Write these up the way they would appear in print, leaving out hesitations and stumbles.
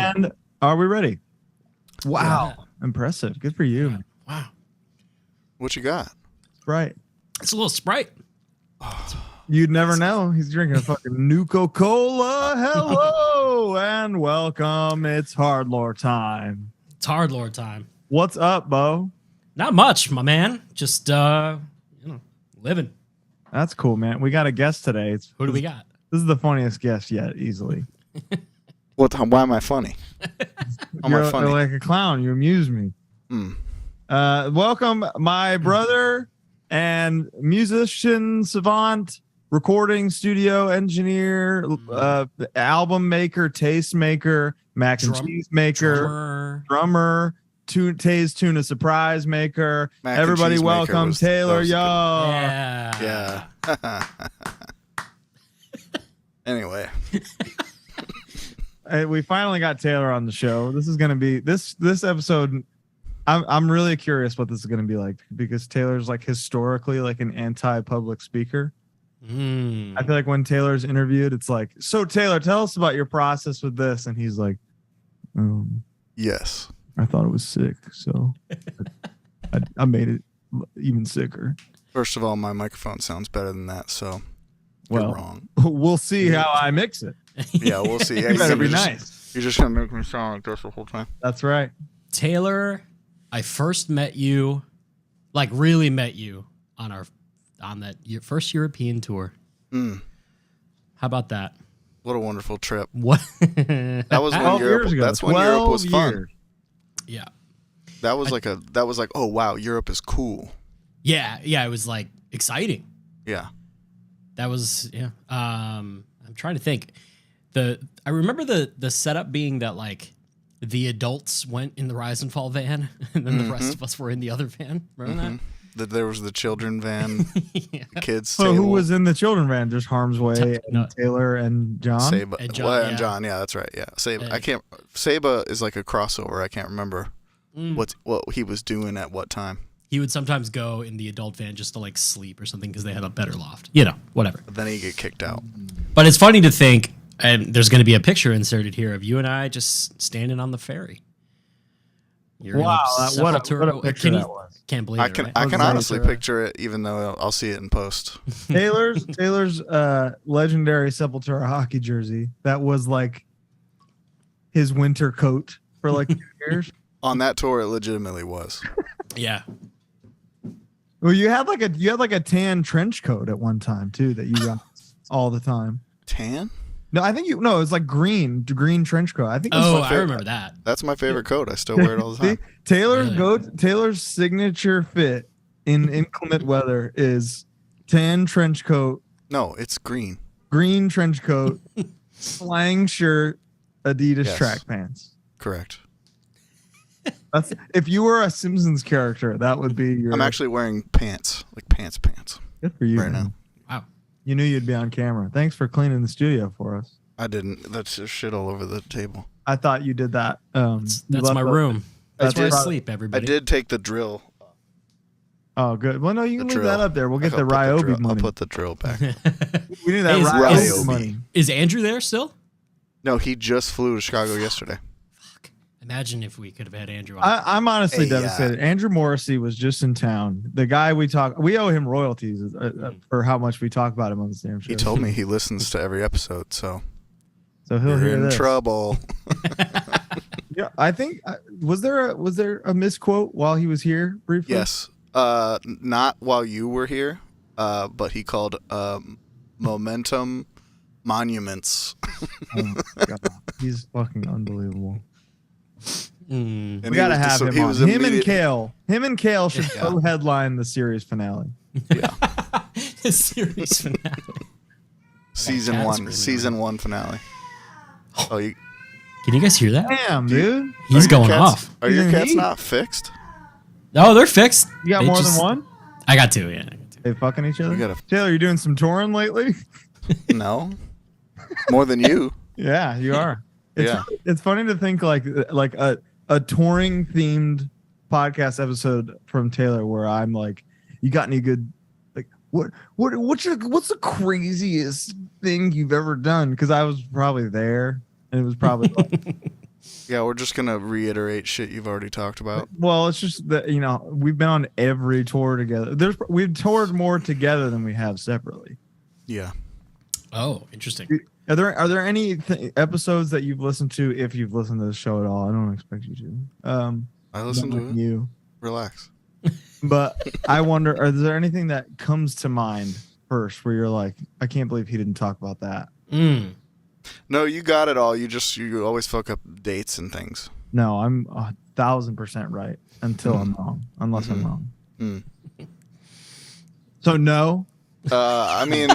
And are we ready? Wow. Yeah. Impressive. Good for you. Yeah. Wow. What you got? Sprite. It's a little Sprite. You'd never know. He's drinking a fucking Nuka-Cola. Hello and welcome. It's HardLore time. It's HardLore time. What's up, Bo? Not much, my man. Just living. That's cool, man. We got a guest today. Who do we got? This is the funniest guest yet, easily. Why am I funny? You're like a clown. You amuse me. Welcome, my brother and musician savant, recording studio engineer, album maker, taste maker, mac and cheese maker, drummer, Tay's tuna surprise maker. Everybody welcome Taylor, y'all. Yeah. Anyway. We finally got Taylor on the show. This is going to be this episode. I'm really curious what this is going to be like, because Taylor's like historically like an anti-public speaker. I feel like when Taylor's interviewed, it's like, so Taylor, tell us about your process with this. And he's like, yes, I thought it was sick. So I made it even sicker. First of all, my microphone sounds better than that. So well, you're wrong. We'll see how I mix it. Yeah, we'll see. You better be nice. You're just going to make me sound like this the whole time. That's right. Taylor, I first met you, like really met you on that first European tour. How about that? What a wonderful trip. What? That was when Europe. That's when Europe was fun. Yeah. That was like, oh wow, Europe is cool. Yeah, it was like exciting. Yeah. That was I'm trying to think. I remember the setup being that like the adults went in the Rise and Fall van, and then the rest of us were in the other van. Remember that there was the children van, the kids. So who was in the children van? Just Harm's Way and Taylor and John. Saba and John. Yeah, that's right. Yeah, Saba. Saba is like a crossover. I can't remember what he was doing at what time. He would sometimes go in the adult van just to like sleep or something because they had a better loft. Whatever. But then he'd get kicked out. But it's funny to think, and there's going to be a picture inserted here of you and I just standing on the ferry. Wow, what a picture that was. Can't believe it. I can honestly picture it, even though I'll see it in post. Taylor's legendary Sepultura hockey jersey that was like his winter coat for like 2 years. On that tour, it legitimately was. Yeah. Well, you had like a tan trench coat at one time too that you got all the time. Tan? No, I think it was like green trench coat. I think. I remember that. That's my favorite coat. I still wear it all the time. Taylor's signature fit in inclement weather is tan trench coat. No, it's green. Green trench coat, slang shirt, Adidas track pants. Correct. That's if you were a Simpsons character, that would be your. I'm actually wearing pants, like pants. Good for you, right now. Wow. You knew you'd be on camera. Thanks for cleaning the studio for us. I didn't. That's just shit all over the table. I thought you did that. That's my room. That's where I sleep, everybody. I did take the drill. Oh, good. Well, no, you can leave that up there. We'll get the Ryobi money. I'll put the drill back. We need that Ryobi money. Is Andrew there still? No, he just flew to Chicago yesterday. Fuck. Imagine if we could have had Andrew on. I'm honestly devastated. Andrew Morrissey was just in town. The guy we owe him royalties for how much we talk about him on the damn show. He told me he listens to every episode, so he'll hear in this. Trouble. Yeah, I think was there a misquote while he was here briefly? Yes, not while you were here, but he called momentum monuments. Oh my God. He's fucking unbelievable. And we gotta have him on. Him and Kale should co-headline the series finale. Yeah, the series finale. Season one finale. Oh, can you guys hear that? Damn, dude. He's going off. Are your cats not fixed? No, they're fixed. You got more than one? I got two, yeah. They fucking each other? Taylor, you doing some touring lately? No. More than you. Yeah, you are. It's funny to think like a touring themed podcast episode from Taylor where I'm like, you got any good like what's the craziest thing you've ever done? Because I was probably there and it was probably like Yeah, we're just gonna reiterate shit you've already talked about. Well, it's just that we've been on every tour together. We've toured more together than we have separately. Yeah. Oh, interesting. Are there any episodes that you've listened to, if you've listened to the show at all? I don't expect you to. I listened to it. You Relax. But I wonder, is there anything that comes to mind first where you're like, I can't believe he didn't talk about that? No, you got it all. You always fuck up dates and things. No, I'm 1,000% right until I'm wrong, unless I'm wrong. So no. I mean,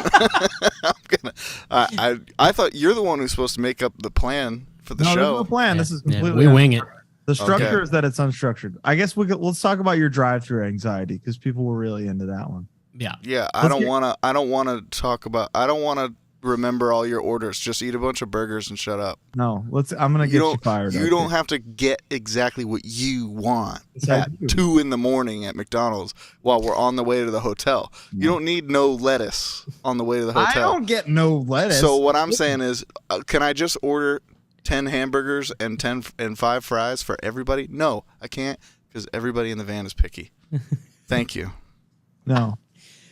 I thought you're the one who's supposed to make up the plan for the show. There's no plan. Yeah. This is completely we wing it. The structure is that it's unstructured. I guess let's talk about your drive-through anxiety because people were really into that one. Yeah. Yeah, I don't want to talk about. I don't want to remember all your orders. Just eat a bunch of burgers and shut up. No, I'm gonna get you fired. You don't have to get exactly what you want at 2 a.m. at McDonald's while we're on the way to the hotel. No. You don't need no lettuce on the way to the hotel. I don't get no lettuce. So what I'm saying is, can I just order 10 hamburgers and 5 fries for everybody? No, I can't, because everybody in the van is picky. Thank you. No.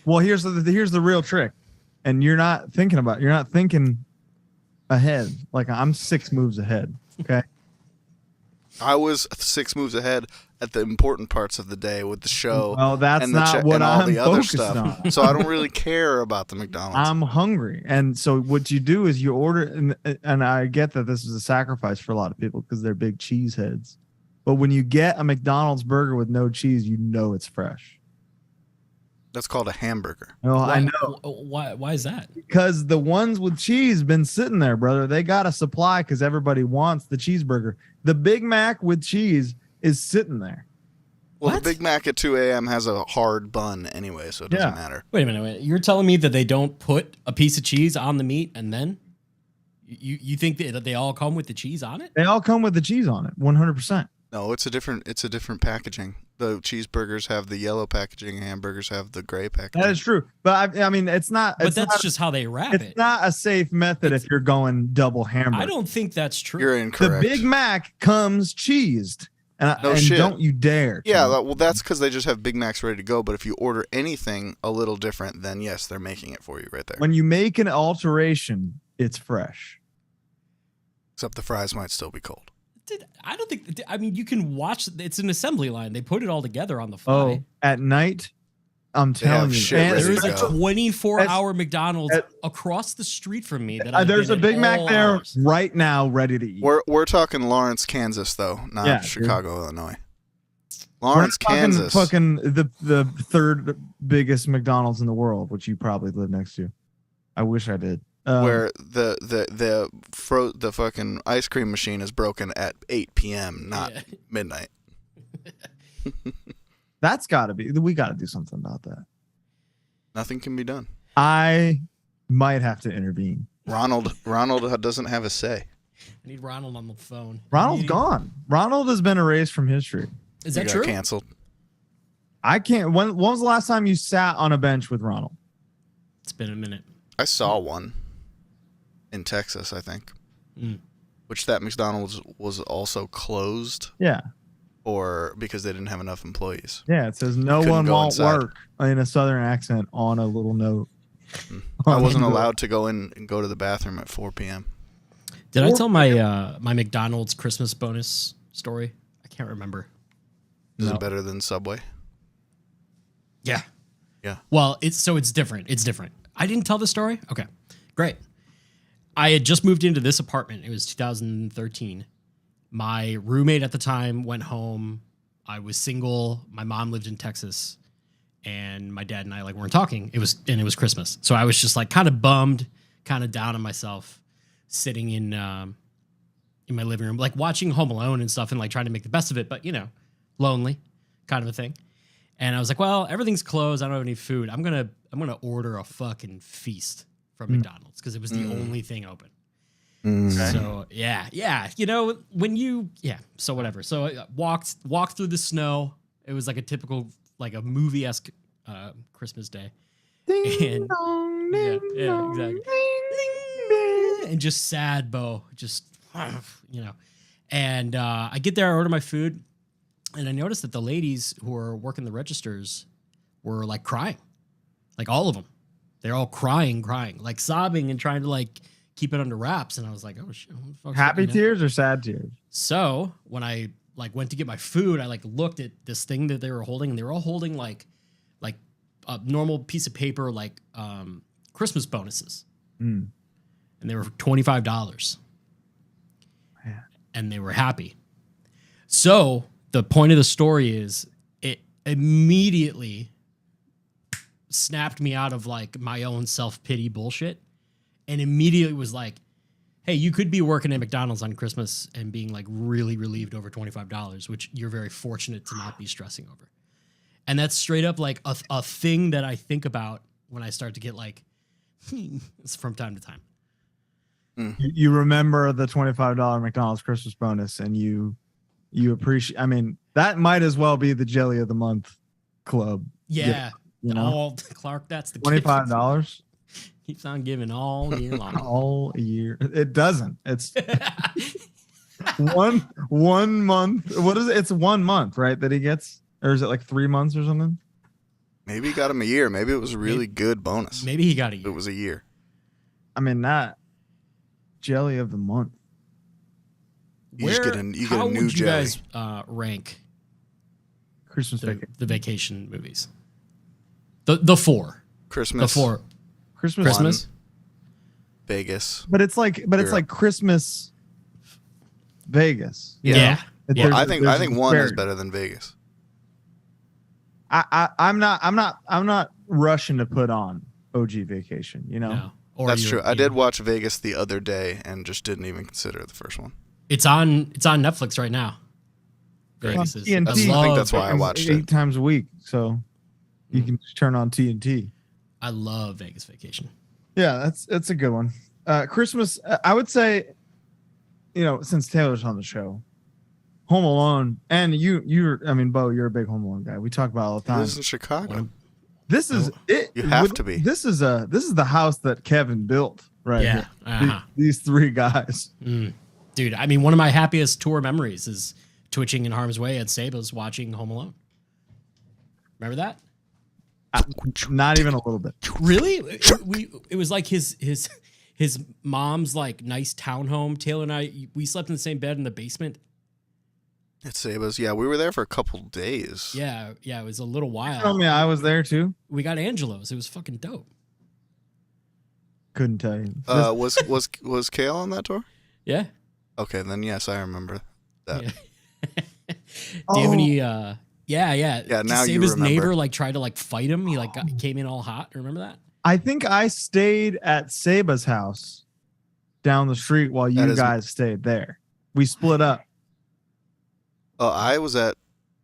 Well, here's the real trick. And you're not thinking ahead. Like, I'm 6 moves ahead. Okay. I was 6 moves ahead at the important parts of the day with the show. Well, that's not what I'm focused on. So I don't really care about the McDonald's. I'm hungry. And so what you do is you order, and I get that this is a sacrifice for a lot of people because they're big cheese heads. But when you get a McDonald's burger with no cheese, you know it's fresh. That's called a hamburger. Oh, I know. Why is that? Because the ones with cheese been sitting there, brother. They got a supply because everybody wants the cheeseburger. The Big Mac with cheese is sitting there. Well, the Big Mac at 2 a.m. has a hard bun anyway, so it doesn't matter. Wait a minute. You're telling me that they don't put a piece of cheese on the meat and then? You think that they all come with the cheese on it? They all come with the cheese on it, 100%. No, it's a different packaging. The cheeseburgers have the yellow packaging, hamburgers have the gray packaging. That is true. But I mean, it's not. But that's just how they wrap it. It's not a safe method if you're going double hamburger. I don't think that's true. You're incorrect. The Big Mac comes cheesed. And don't you dare. Yeah, well, that's because they just have Big Macs ready to go. But if you order anything a little different, then yes, they're making it for you right there. When you make an alteration, it's fresh. Except the fries might still be cold. I don't think. I mean, you can watch. It's an assembly line. They put it all together on the fly. Oh, at night, I'm telling you, there is a 24-hour McDonald's across the street from me. There's a Big Mac there right now, ready to eat. We're talking Lawrence, Kansas, though, not Chicago, Illinois. Lawrence, Kansas, fucking the third biggest McDonald's in the world, which you probably live next to. I wish I did. Where the fucking ice cream machine is broken at 8 p.m., not midnight. That's got to be. We got to do something about that. Nothing can be done. I might have to intervene. Ronald doesn't have a say. I need Ronald on the phone. Ronald's gone. Ronald has been erased from history. Is that true? Canceled. I can't. When was the last time you sat on a bench with Ronald? It's been a minute. I saw one in Texas, I think. Which that McDonald's was also closed. Yeah. Or because they didn't have enough employees. Yeah, it says no one won't work in a southern accent on a little note. I wasn't allowed to go in and go to the bathroom at 4 p.m. Did I tell my my McDonald's Christmas bonus story? I can't remember. Is it better than Subway? Yeah. Yeah. Well, it's different. It's different. I didn't tell the story? Okay. Great. I had just moved into this apartment. It was 2013. My roommate at the time went home. I was single. My mom lived in Texas, and my dad and I weren't talking. It was Christmas, so I was just kind of bummed, kind of down on myself, sitting in my living room, watching Home Alone and stuff, and trying to make the best of it, but lonely, kind of a thing. And I was like, well, everything's closed. I don't have any food. I'm gonna order a fucking feast from McDonald's because it was the only thing open. So yeah. So whatever. So I walked through the snow. It was like a typical a movie-esque Christmas day. Ding dong, ding exactly. Ding, ding. And just sad, Bo. Just And I get there, I order my food, and I noticed that the ladies who were working the registers were like crying, like all of them. They're all crying, like sobbing and trying to like keep it under wraps. And I was like, oh shit. What the fuck's Happy happening now? tears or sad tears? So when I like went to get my food, I like looked at this thing that they were holding, and they were all holding like a normal piece of paper, like Christmas bonuses. Mm. And they were $25. Man. And they were happy. So the point of the story is it immediately snapped me out of like my own self-pity bullshit, and immediately was like, hey, you could be working at McDonald's on Christmas and being like really relieved over $25, which you're very fortunate to not be stressing over. And that's straight up like a thing that I think about when I start to get like, it's from time to time. You remember the $25 McDonald's Christmas bonus, and you appreciate. I mean, that might as well be the Jelly of the Month club. Yeah. You know, Clark, that's the $25 keeps on giving all year long. all year. It doesn't. It's one month. What is it? It's 1 month, right? That he gets, or is it like 3 months or something? Maybe he got him a year. Maybe it was a really good bonus. Maybe he got a year. It was a year. I mean, not Jelly of the Month. You get a new how would you jelly. guys rank Christmas the, vacation. the vacation movies? The four. Christmas. The four. Christmas. Vegas. But it's like Europe. Christmas Vegas. Yeah. Well, I think there's one is disparity. better than Vegas. I'm not rushing to put on OG Vacation, you know. No. Or That's true. I did European. watch Vegas the other day and just didn't even consider the first one. It's on Netflix right now. Vegas is. TNT. I think that's why I watched 8 it. times a week, so you can just turn on TNT. I love Vegas Vacation. Yeah, that's a good one. Christmas, I would say, you know, since Taylor's on the show, Home Alone, and I mean, Bo, you're a big Home Alone guy. We talk about it all the He time. lives in Chicago. This is it. You have to be. This is the house that Kevin built, right? Yeah. here. Uh-huh. These three guys. Dude, I mean, one of my happiest tour memories is twitching in harm's way at Saba's watching Home Alone. Remember that? Not even a little bit. Really? It was like his mom's like nice townhome. Taylor and I, we slept in the same bed in the basement. At Saba's. Yeah, we were there for a couple days. Yeah, it was a little while. Tell me, I was there too. We got Angelo's. It was fucking dope. Couldn't tell you. Was Kale on that tour? Yeah. Okay, then yes, I remember that. Yeah. Do you have any? Yeah. Yeah, now you Saba's remember. neighbor like tried to like fight him. He like came in all hot. Remember that? I think I stayed at Saba's house down the street while you guys stayed there. We split up. Oh, I was at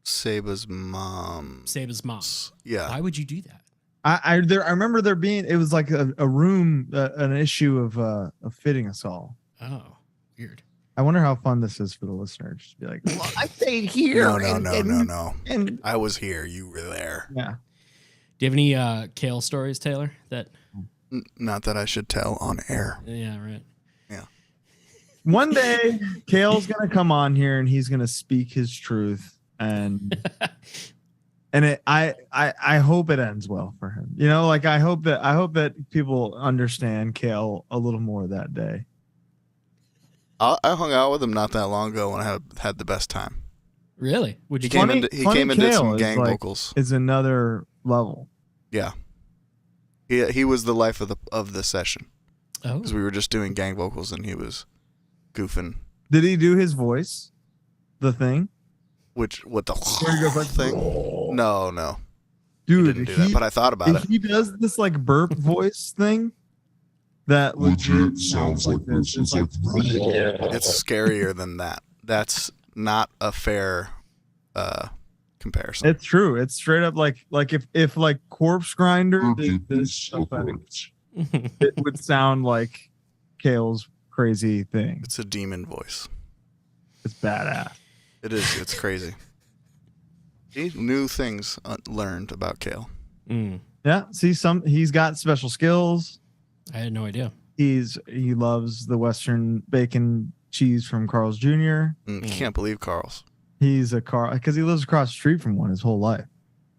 Saba's mom. Saba's mom. Yeah. Why would you do that? I remember there being, it was like a room, an issue of fitting us all. Oh, weird. I wonder how fun this is for the listeners. Just be like, well, I stayed here. No. And I was here. You were there. yeah. Do you have any Kale stories, Taylor? That Not that I should tell on air. yeah, right. Yeah. One day, Kale's gonna come on here and he's gonna speak his truth, and I hope it ends well for him. You know, like I hope that people understand Kale a little more that day. I hung out with him not that long ago when I had the best time. Really? Would He you? came and did Kale some is gang like- vocals. It's another level. Yeah. He was the life of the session Oh, because we were just doing gang vocals and he was goofing. Did he do his voice? The thing? What the Where he goes like, thing? No. He Dude, didn't do that, but I thought about if it. he does this like burp voice thing, that legit sounds like this. It's like, It's scarier than that. That's not a fair comparison. it's true. It's straight up like if like Corpse Grinder did this effect, it would sound like Kale's crazy thing. It's a demon voice. It's badass. It is. It's crazy. New things learned about Kale. Yeah. See, he's got special skills. I had no idea. He loves the Western bacon cheese from Carl's Jr. Can't believe Carl's. He's a Carl because he lives across the street from one his whole life.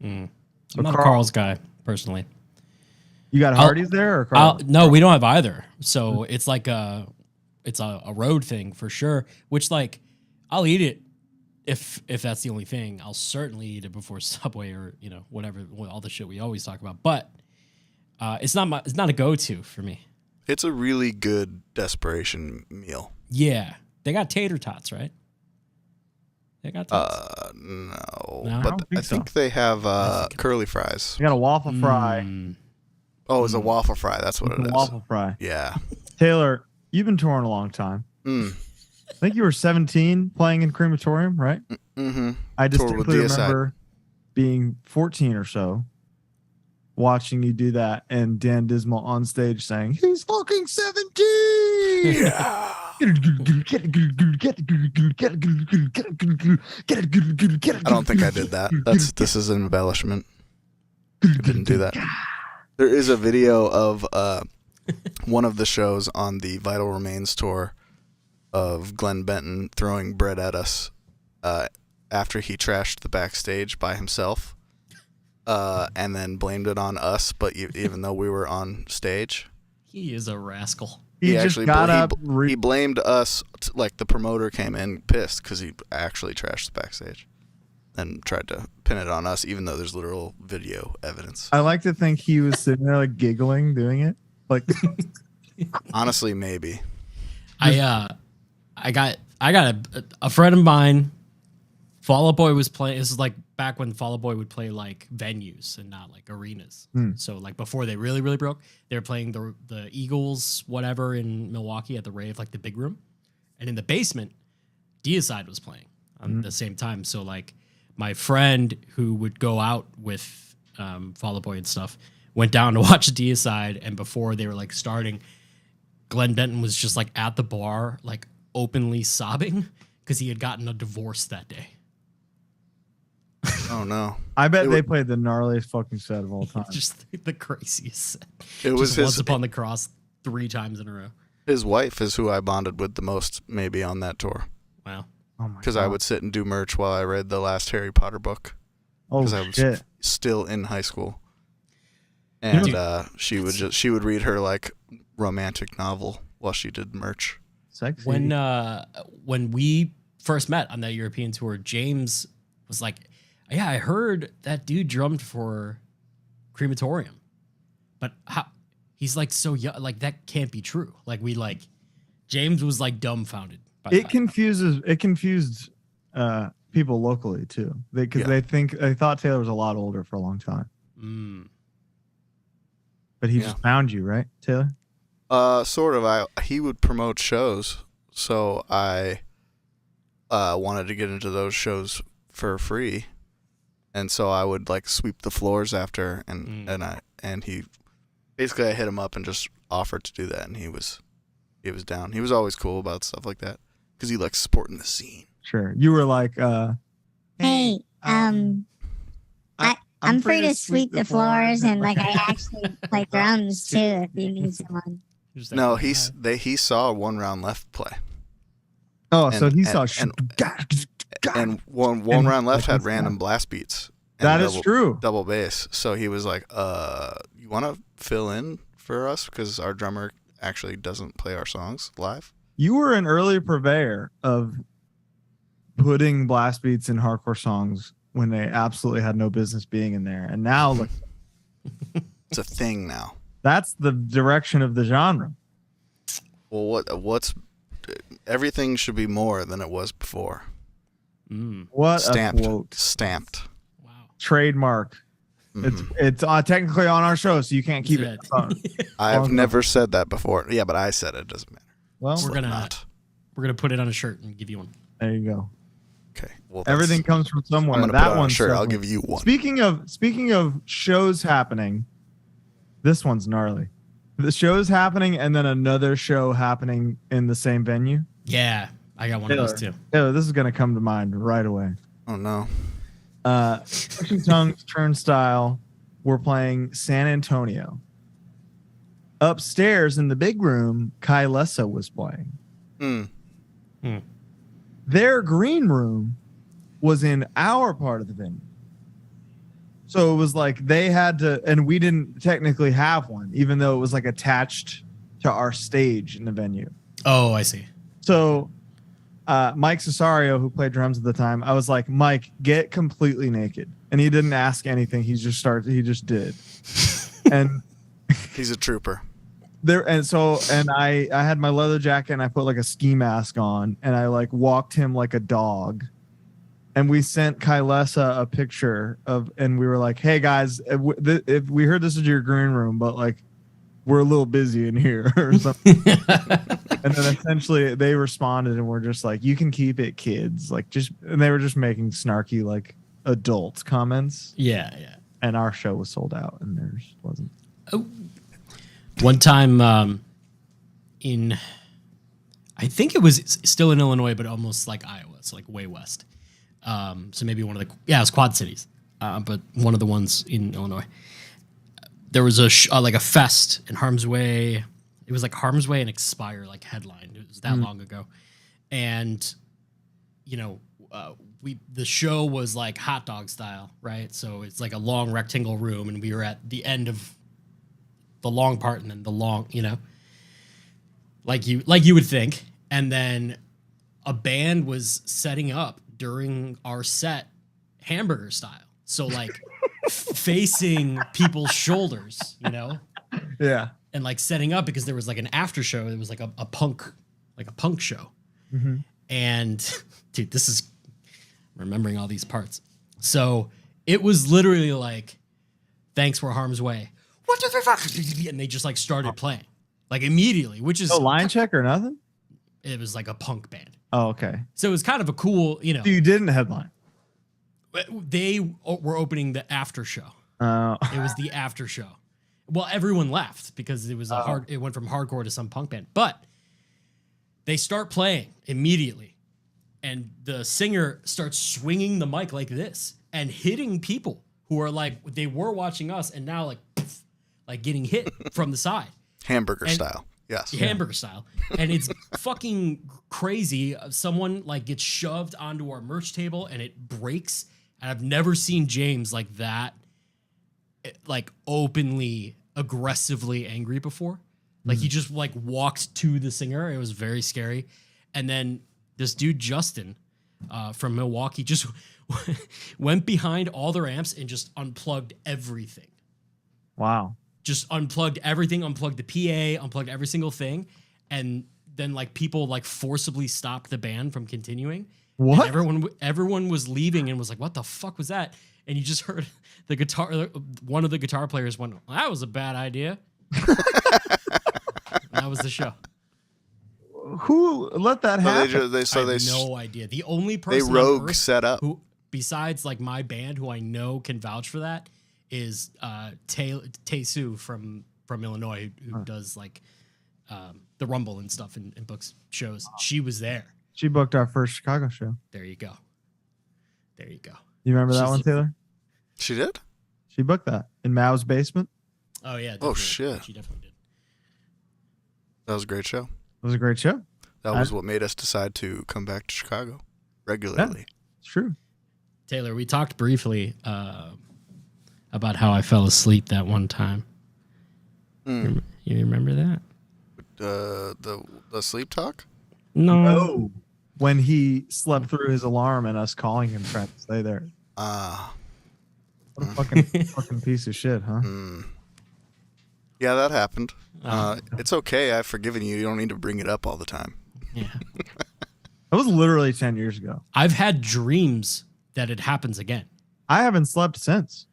I'm not a Carl's guy personally. You got Hardee's there or Carl? No, we don't have either. So it's like it's a road thing for sure. Which like I'll eat it if that's the only thing. I'll certainly eat it before Subway or whatever, all the shit we always talk about. But it's not a go-to for me. It's a really good desperation meal. Yeah, they got tater tots, right? They got tots. No, but I think they have curly fries. You got a waffle fry. Oh, it's a waffle fry. That's what it is. Waffle fry. Yeah. Taylor, you've been touring a long time. I think you were 17 playing in Crematorium, right? Mm-hmm. I distinctly remember being 14 or so, watching you do that, and Dan Dismal on stage saying, "He's fucking 17!" Yeah. I don't think I did that. This is an embellishment. I didn't do that. There is a video of one of the shows on the Vital Remains tour of Glenn Benton throwing bread at us after he trashed the backstage by himself, and then blamed it on us. But even though we were on stage, he is a rascal. He actually got up. He blamed us. Like the promoter came in pissed because he actually trashed the backstage, and tried to pin it on us, even though there's literal video evidence. I like to think he was sitting there like giggling, doing it. Like, honestly, maybe. I got a friend of mine. Fall Out Boy was playing. This is like back when Fall Out Boy would play like venues and not like arenas. So like before they really broke, they were playing the Eagles whatever in Milwaukee at the Rave, like the big room, and in the basement, Deicide was playing at the same time. So like my friend who would go out with Fall Out Boy and stuff went down to watch Deicide, and before they were like starting, Glenn Benton was just like at the bar like openly sobbing because he had gotten a divorce that day. Oh no! I bet they played the gnarliest fucking set of all time. Just the craziest set. It was his Once Upon the Cross 3 times in a row. His wife is who I bonded with the most, maybe on that tour. Wow! Oh my! Because I would sit and do merch while I read the last Harry Potter book. Oh because I was still in high school, and she would read her like romantic novel while she did merch. Sexy. When we first met on that European tour, James was like, "Yeah, I heard that dude drummed for Crematorium, but how?" He's like so young, like that can't be true. Like James was like dumbfounded. It confused people locally too, because they thought Taylor was a lot older for a long time. But he just found you, right, Taylor? Sort of. He would promote shows, so I wanted to get into those shows for free, and so I would like sweep the floors after, and he basically I hit him up and just offered to do that, and he was down. He was always cool about stuff like that because he likes supporting the scene. You were like, hey, I'm free to sweep the floors, and like I actually play drums too if you need someone. No, he saw One Round Left play. Oh, so he saw. And one Round Left had random blast beats. That is true. Double bass. So he was like, you want to fill in for us? Because our drummer actually doesn't play our songs live. You were an early purveyor of putting blast beats in hardcore songs when they absolutely had no business being in there. And now, look, it's a thing now. That's the direction of the genre. Well, what's everything should be more than it was before. What stamped, a quote. Stamped. Wow. Trademark. It's technically on our show, so you can't keep it. I've never said that before. Yeah, but I said it. Doesn't matter. Well, we're gonna put it on a shirt and give you one. There you go. Okay. Well, everything comes from somewhere. I'm gonna put on a shirt. I'll give you one. Speaking of shows happening, this one's gnarly. The show's happening, and then another show happening in the same venue. Yeah, I got one of those too. Yeah, this is gonna come to mind right away. Oh no. Pushing Tongues, Turnstile. We're playing San Antonio. Upstairs in the big room, Kai Lessa was playing. Their green room was in our part of the venue. So it was like they had to, and we didn't technically have one, even though it was like attached to our stage in the venue. Oh, I see. So Mike Cesario, who played drums at the time, I was like, Mike, get completely naked. And he didn't ask anything. He just did. And he's a trooper. I had my leather jacket and I put like a ski mask on and I like walked him like a dog. And we sent Kylesa a picture and we were like, hey guys, if we heard this is your green room, but like we're a little busy in here or something. And then essentially they responded and were just like, you can keep it, kids. And they were just making snarky like adult comments. Yeah. And our show was sold out and theirs wasn't. Oh. One time I think it was still in Illinois, but almost like Iowa. So like way west. So maybe it was Quad Cities, but one of the ones in Illinois. There was a fest in Harm's Way. It was like Harm's Way and Expire like headline. It was that long ago, and the show was like hot dog style, right? So it's like a long rectangle room, and we were at the end of the long part, and then the long, like you would think, and then a band was setting up during our set hamburger style. So like facing people's shoulders, Yeah. And like setting up because there was like an after show. It was like a punk show. Mm-hmm. And dude, this is remembering all these parts. So it was literally like, thanks for Harm's Way. 1, 2, 3, 4. And they just like started playing like immediately, which is no line check or nothing. It was like a punk band. Oh, okay. So it was kind of a cool, So you didn't headline. They were opening the after show. Oh. It was the after show. Well, everyone left because it was it went from hardcore to some punk band. But they start playing immediately. And the singer starts swinging the mic like this and hitting people who are like, they were watching us and now like, poof, like getting hit from the side. Hamburger style. Yes. Hamburger style. And it's fucking crazy. Someone like gets shoved onto our merch table and it breaks. And I've never seen James like that, like openly, aggressively angry before. Like he just like walked to the singer. It was very scary. And then this dude, Justin, from Milwaukee, just went behind all their amps and just unplugged everything. Wow. Just unplugged everything, unplugged the PA, unplugged every single thing. And then like people like forcibly stopped the band from continuing. What? And everyone was leaving and was like, what the fuck was that? And you just heard one of the guitar players went, well, that was a bad idea. That was the show. Who let that happen? I have no idea. The only person they rogue set up who, besides like my band, who I know can vouch for that, is Tae Soo from Illinois, who does like the Rumble and stuff and books shows. She was there. She booked our first Chicago show. There you go. You remember that one, Taylor? She did? She booked that in Mao's basement. Oh yeah. Oh shit. She definitely did. That was a great show. It was a great show. That was what made us decide to come back to Chicago regularly. Yeah, it's true. Taylor, we talked briefly about how I fell asleep that one time. You remember that? The sleep talk? No. When he slept through his alarm and us calling him trying to stay there. What a fucking piece of shit, huh? Yeah, that happened. It's okay. I've forgiven you. You don't need to bring it up all the time. Yeah. That was literally 10 years ago. I've had dreams that it happens again. I haven't slept since.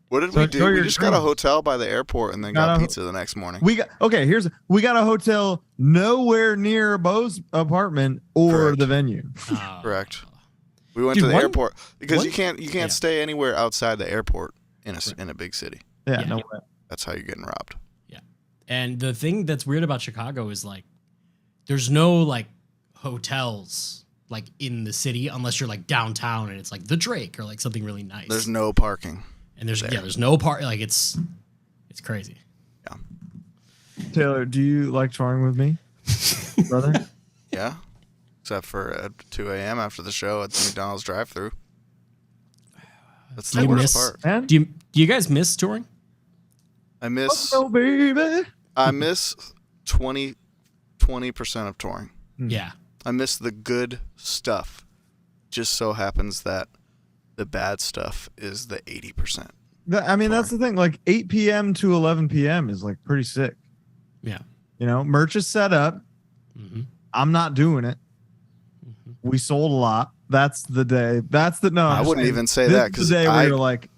What did we do? We just got a hotel by the airport and then got pizza the next morning. We got a hotel nowhere near Bo's apartment or Correct. The venue. Correct. We went to the airport because you can't stay anywhere outside the airport in a big city. Yeah, no way. That's how you're getting robbed. Yeah. And the thing that's weird about Chicago is like there's no like hotels like in the city unless you're like downtown and it's like the Drake or like something really nice. There's no parking. And there's no park, like it's crazy. Yeah. Taylor, do you like touring with me? brother. Yeah. Except for at 2 a.m. after the show at the McDonald's drive-thru. That's the worst part. Man? Do you guys miss touring? I miss Oh, baby. 20% of touring. Yeah. I miss the good stuff. Just so happens that the bad stuff is the 80%. That's the thing. Like 8 p.m. to 11 p.m. is like pretty sick. Yeah. You know, merch is set up. Mm-hmm. I'm not doing it. Mm-hmm. We sold a lot. That's the day. I wouldn't even say that because the day where you're like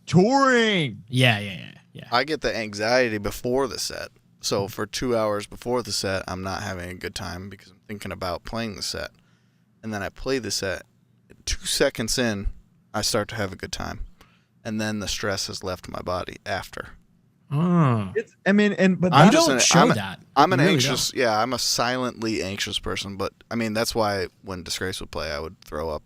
touring. Yeah. I get the anxiety before the set. So for 2 hours before the set, I'm not having a good time because I'm thinking about playing the set. And then I play the set. 2 seconds in, I start to have a good time. And then the stress has left my body after. Oh. But you don't show that. I'm an anxious, I'm a silently anxious person. But I mean, that's why when Disgrace would play, I would throw up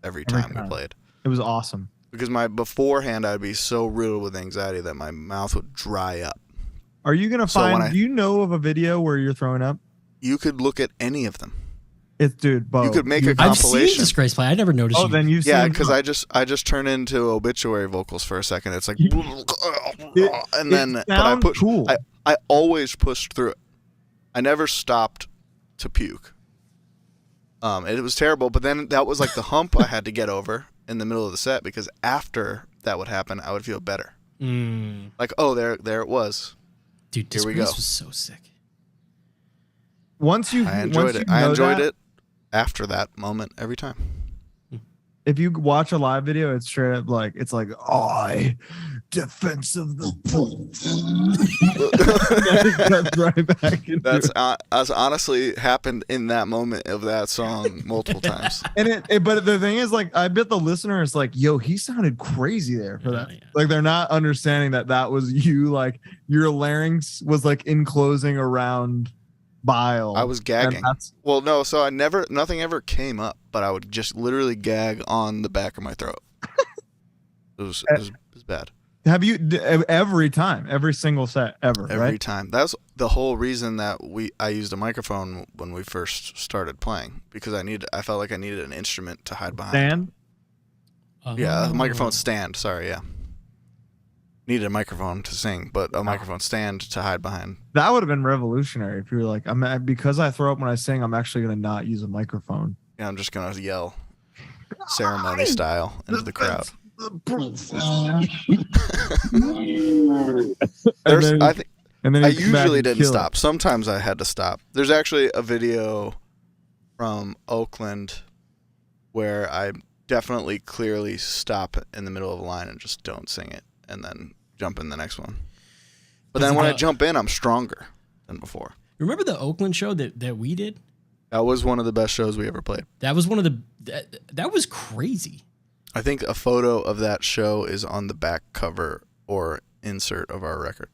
every time we played. It was awesome. Because beforehand, I'd be so riddled with anxiety that my mouth would dry up. Are you going to find, do you know of a video where you're throwing up? You could look at any of them. Bo. You could make a compilation. I've seen Disgrace play. I never noticed. Oh, then you've seen. Yeah, because I just turn into obituary vocals for a second. It's like, and then but I push. Cool. I always pushed through it. I never stopped to puke. It was terrible, but then that was like the hump I had to get over in the middle of the set because after that would happen, I would feel better. Like, oh, there it was. Dude, Disgrace was so sick. I enjoyed it after that moment every time. If you watch a live video, it's straight up like defense of the right back. That's honestly happened in that moment of that song multiple times. And but the thing is, like, I bet the listener is like, "Yo, he sounded crazy there for that." Yeah. Like, they're not understanding that was you. Like, your larynx was like enclosing around bile. I was gagging. Well, no, so nothing ever came up, but I would just literally gag on the back of my throat. It was bad. Have you every single set ever? Every time. That's the whole reason that I used a microphone when we first started playing because I felt like I needed an instrument to hide behind. Stand? Yeah, a microphone stand. Sorry, yeah. Needed a microphone to sing, but a microphone stand to hide behind. That would have been revolutionary if you were like, because I throw up when I sing, I'm actually going to not use a microphone. Yeah, I'm just going to yell ceremony style into the crowd. I usually didn't stop. Sometimes I had to stop. There's actually a video from Oakland where I definitely clearly stop in the middle of a line and just don't sing it. And then jump in the next one. But then when I jump in, I'm stronger than before. Remember the Oakland show that we did? That was one of the best shows we ever played. That was that was crazy. I think a photo of that show is on the back cover or insert of our record.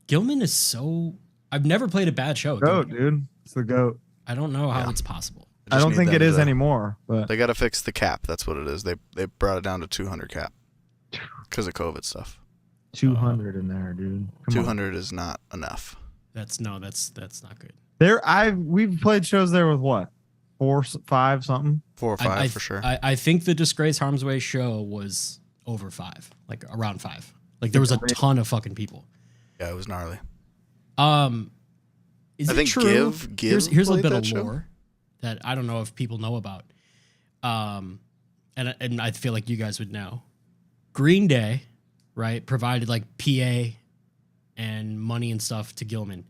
Gilman is so... I've never played a bad show. Goat, dude. It's the GOAT. I don't know how it's possible. I don't think it is anymore. But they got to fix the cap. That's what it is. They brought it down to 200 cap. Because of COVID stuff. 200 in there, dude. 200 is not enough. That's not good. We've played shows there with what? 4, 5 something? 4 or 5 for sure. I think the Disgrace Harm's Way show was over 5, like around 5. Like there was a ton of fucking people. Yeah, it was gnarly. Is I it think true? Give Here's a bit of show? lore that I don't know if people know about. And I feel like you guys would know. Green Day, right, provided like PA and money and stuff to Gilman,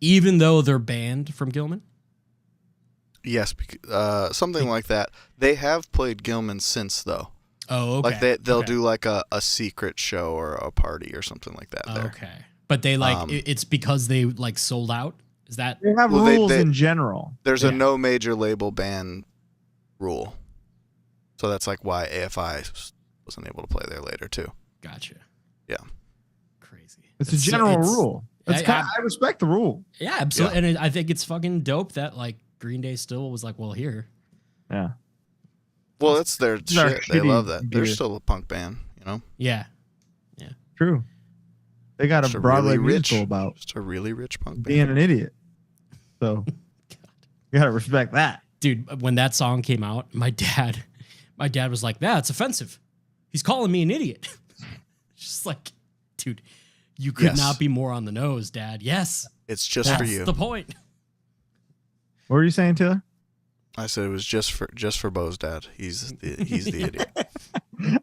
even though they're banned from Gilman. Yes, something like that. They have played Gilman since though. Oh, okay. Like they'll do like a secret show or a party or something like that. There. Okay, but they it's because they like sold out. Is that they have rules in general? There's a no major label ban rule, so that's like why AFI wasn't able to play there later too. Gotcha. Yeah. Crazy. It's a general rule. I respect the rule. Yeah, absolutely. Yeah. And I think it's fucking dope that like Green Day still was like, well, here. Yeah. Well, that's their shit. They love that. They're still a punk band, you know? Yeah. Yeah. True. They got a Broadway musical about just a really rich punk band. Being an idiot. So you gotta respect that. Dude, when that song came out, my dad was like, "Nah, it's offensive. He's calling me an idiot." Just like, dude, you could not be more on the nose, Dad. Yes. It's just That's for you. the point. What were you saying, Taylor? I said it was just for Bo's dad. He's the idiot.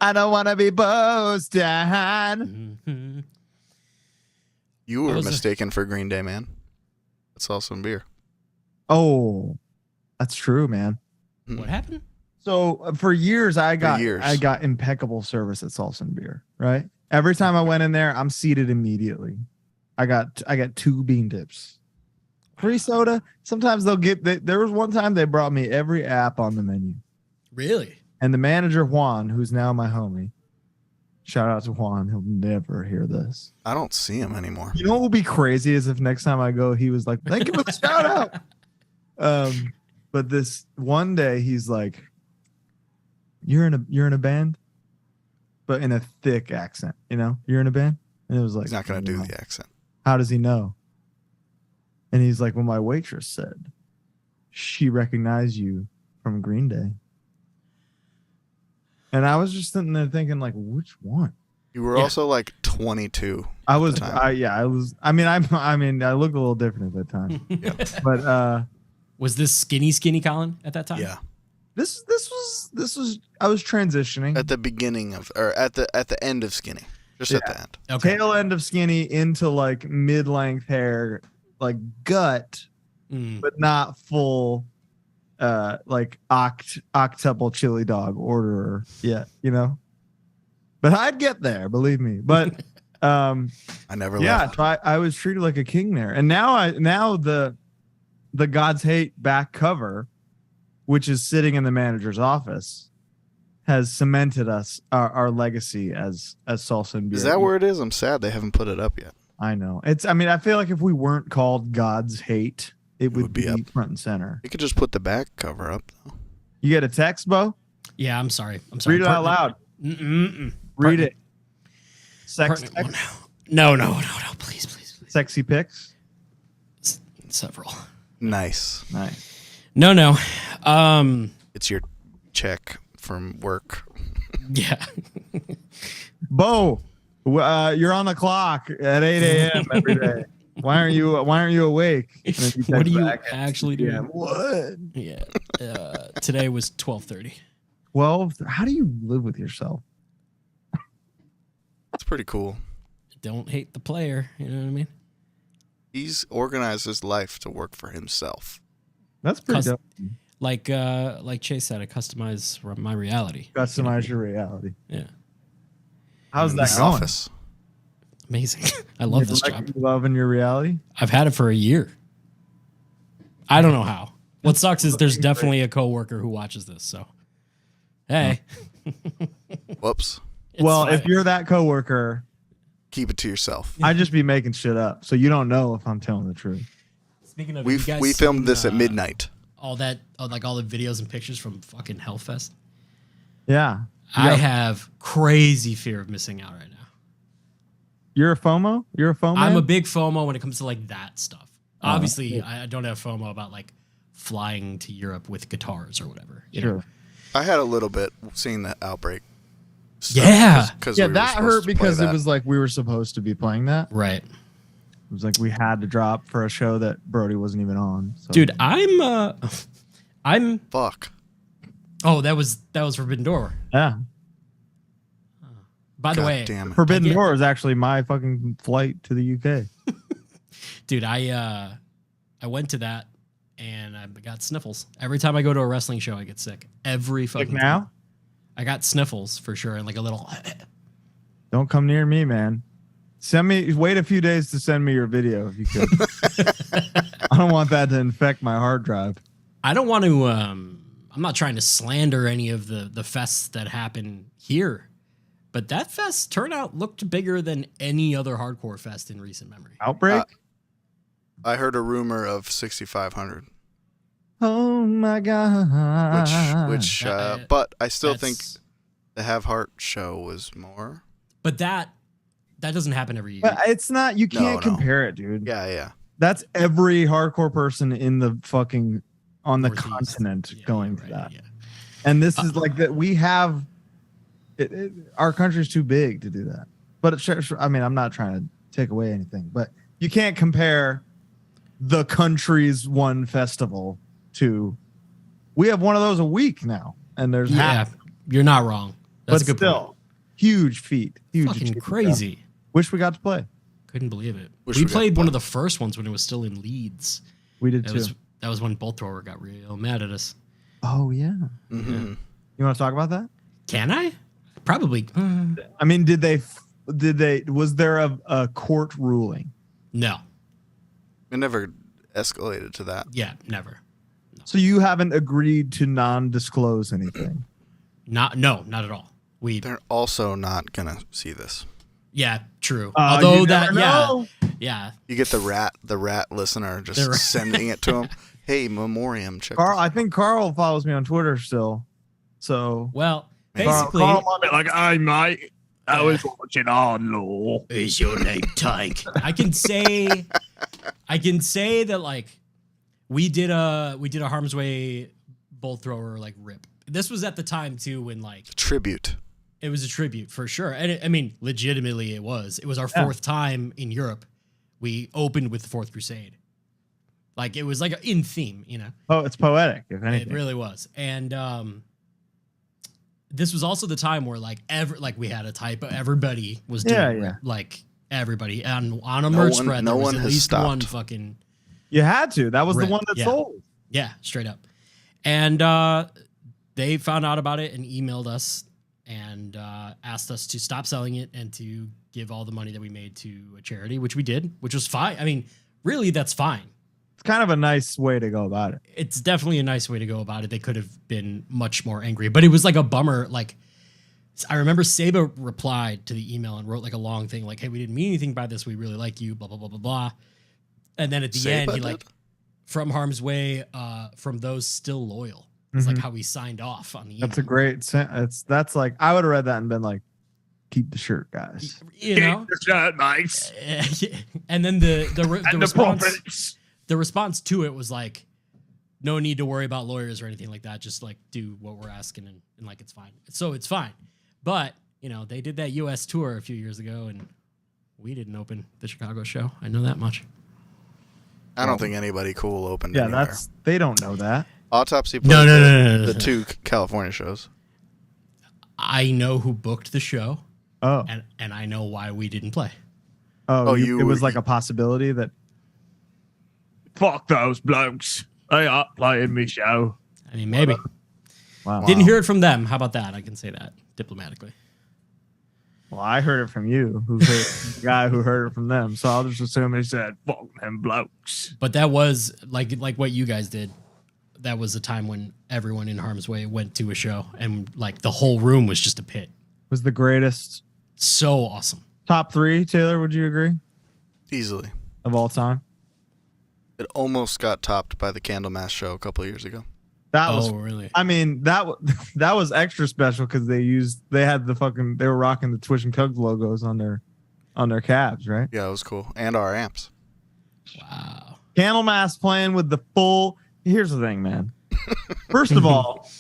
I don't want to be Bo's dad. Mm-hmm. You were mistaken for Green Day, man. That's also beer. Oh, that's true, man. What happened? So for years, I got impeccable service at Salsa and Beer. Right, every time I went in there, I'm seated immediately. I got 2 bean dips, free soda. Sometimes they'll get. There was one time they brought me every app on the menu. Really? And the manager Juan, who's now my homie. Shout out to Juan. He'll never hear this. I don't see him anymore. You know what will be crazy is if next time I go, he was like, "Thank you for the shout out." But this one day he's like, You're in a band, but in a thick accent, you're in a band. And it was like, he's not going to do the accent. How does he know? And he's like, well, my waitress said she recognized you from Green Day. And I was just sitting there thinking, like, which one? You were also like 22. I was. I was. I mean, I looked a little different at that time. Yeah. But was this skinny Colin at that time? Yeah. This was. I was transitioning at the beginning of, or at the end of skinny, just at the end. Okay. Tail end of skinny into like mid-length hair, like gut, but not full. Like octuple chili dog orderer yet, but I'd get there, believe me. But I never left. So I was treated like a king there. And now the God's Hate back cover, which is sitting in the manager's office, has cemented our legacy as Salsa and Beer. Is that where it is? I'm sad they haven't put it up yet. I know. I feel like if we weren't called God's Hate, it would be up front and center. You could just put the back cover up, though. You get a text, Bo? Yeah, I'm sorry. Read it out loud. Read it. Sex text? No, please. Sexy pics? Several. Nice. No. It's your check from work. Yeah. Bo, you're on the clock at 8 a.m. every day. Why aren't you awake? What are you actually doing? What? Yeah. Today was 12:30. 12? How do you live with yourself? It's pretty cool. Don't hate the player. You know what I mean? He's organized his life to work for himself. That's pretty dope. Like Chase said, I customize my reality. Customize your reality. Yeah. How's that going? Office. Amazing. I love this job. Loving your reality? I've had it for a year. I don't know how. What sucks is there's definitely a coworker who watches this. So, hey. Whoops. Well, if you're that coworker, keep it to yourself. I'd just be making shit up, so you don't know if I'm telling the truth. Speaking of, we filmed this at midnight. All the videos and pictures from fucking Hellfest. Yeah. I have crazy fear of missing out right now. You're a FOMO? I'm a big FOMO when it comes to like that stuff. Obviously, I don't have FOMO about like flying to Europe with guitars or whatever. You know? I had a little bit seeing that Outbreak. Yeah. That hurt because it was like we were supposed to be playing that. Right. It was like we had to drop for a show that Brody wasn't even on. So. Dude, I'm fuck. Oh, that was Forbidden Door. Yeah. By the way, Forbidden Door is actually my fucking flight to the UK. Dude, I went to that and I got sniffles. Every time I go to a wrestling show, I get sick. Every fucking like now? Time. I got sniffles for sure and like a little. Don't come near me, man. Wait a few days to send me your video if you could. I don't want that to infect my hard drive. I don't want to. I'm not trying to slander any of the fests that happen here. But that fest turnout looked bigger than any other hardcore fest in recent memory. Outbreak? I heard a rumor of 6,500. Oh my god! Which but I still think the Have Heart show was more. But that doesn't happen every year. But it's not. You can't compare it, dude. Yeah. that's every hardcore person in the fucking on the Northeast. continent going to that. Yeah. And this is like that we have our country's too big to do that. But I mean, I'm not trying to take away anything, but you can't compare the country's one festival to we have one of those a week now, and there's half. You're not wrong. That's a good still, point. huge feat. Huge Fucking achievement. crazy. Wish we got to play. Couldn't believe it. Wish we we got played to one play. of the first ones when it was still in Leeds. We did too. That was when Bolt Thrower got real mad at us. Oh yeah. Mm-hmm. You want to talk about that? Can I? Probably. I mean, did they? Was there a court ruling? No. It never escalated to that. Yeah, never. So you haven't agreed to non-disclose anything? Not at all. They're also not gonna see this. Yeah, true. You Although never know. yeah. You get the rat listener just sending it to him. Hey, Memoriam, check. Carl, this I think Carl follows me on Twitter still. So Well, Carl- basically, Carl might be like, "Hey mate, I was watching HardLore." is your name Tank? I can say that like we did a Harm's Way Bolt Thrower like rip. This was at the time too when like tribute. it was a tribute for sure, and I mean legitimately it was our fourth time in Europe. We opened with the Fourth Crusade, like it was like in theme, you know. Oh, it's poetic, if anything. It really was, and this was also the time where like we had a typo. Everybody was doing like everybody on a merch spread. No there was one at has least stopped. one fucking You had to. That was the Rip, one that yeah. sold. yeah, straight up. And they found out about it and emailed us and asked us to stop selling it and to give all the money that we made to a charity, which we did, which was fine. I mean, really, that's fine. It's kind of a nice way to go about it. It's definitely a nice way to go about it. They could have been much more angry, but it was like a bummer. Like I remember Saba replied to the email and wrote like a long thing like, "Hey, we didn't mean anything by this. We really like you, blah, blah, blah, blah, blah." And then at the end, he like, from Harm's Way, from those still loyal. It's like how he signed off on the email. That's a great sentence. That's like, I would have read that and been like, "Keep the shirt, guys." You know? Keep the shirt, mates. And then the And response, profits. the response to it was like, no need to worry about lawyers or anything like that. Just like do what we're asking and like it's fine. So it's fine. But, you know, they did that US tour a few years ago and we didn't open the Chicago show. I know that much. I don't think anybody cool opened. Yeah, anywhere. they don't know that. Autopsy. Played No. The two California shows. I know who booked the show Oh, and I know why we didn't play. it was like a possibility that. Fuck those blokes. They are playing me show. I mean, maybe. Wow. Didn't hear it from them. How about that? I can say that diplomatically. Well, I heard it from you, who heard the guy who heard it from them. So I'll just assume he said, "Fuck them blokes." But that was like what you guys did. That was a time when everyone in Harm's Way went to a show and like the whole room was just a pit. Was the greatest So awesome. top 3, Taylor, would you agree, Easily. of all time? It almost got topped by the Candlemass show a couple of years ago. That was, really? I mean, that was extra special because they were rocking the Twitch and Tugs logos on their cabs, right? Yeah, it was cool. And our amps. Wow. Candlemass playing with the full. Here's the thing, man. First of all,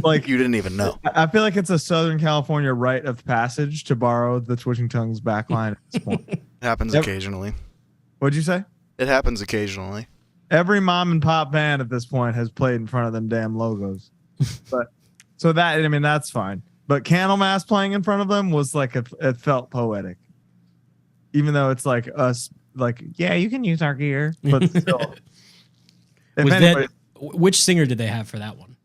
like You didn't even know. I feel like it's a Southern California rite of passage to borrow the Twitching Tongues backline at this point. It happens Yep. occasionally. What'd you say? It happens occasionally. Every mom and pop band at this point has played in front of them damn logos. But so that, I mean, that's fine. But Candlemass playing in front of them was like it felt poetic. Even though it's like us, like, yeah, you can use our gear, but still. Which singer did they have for that one?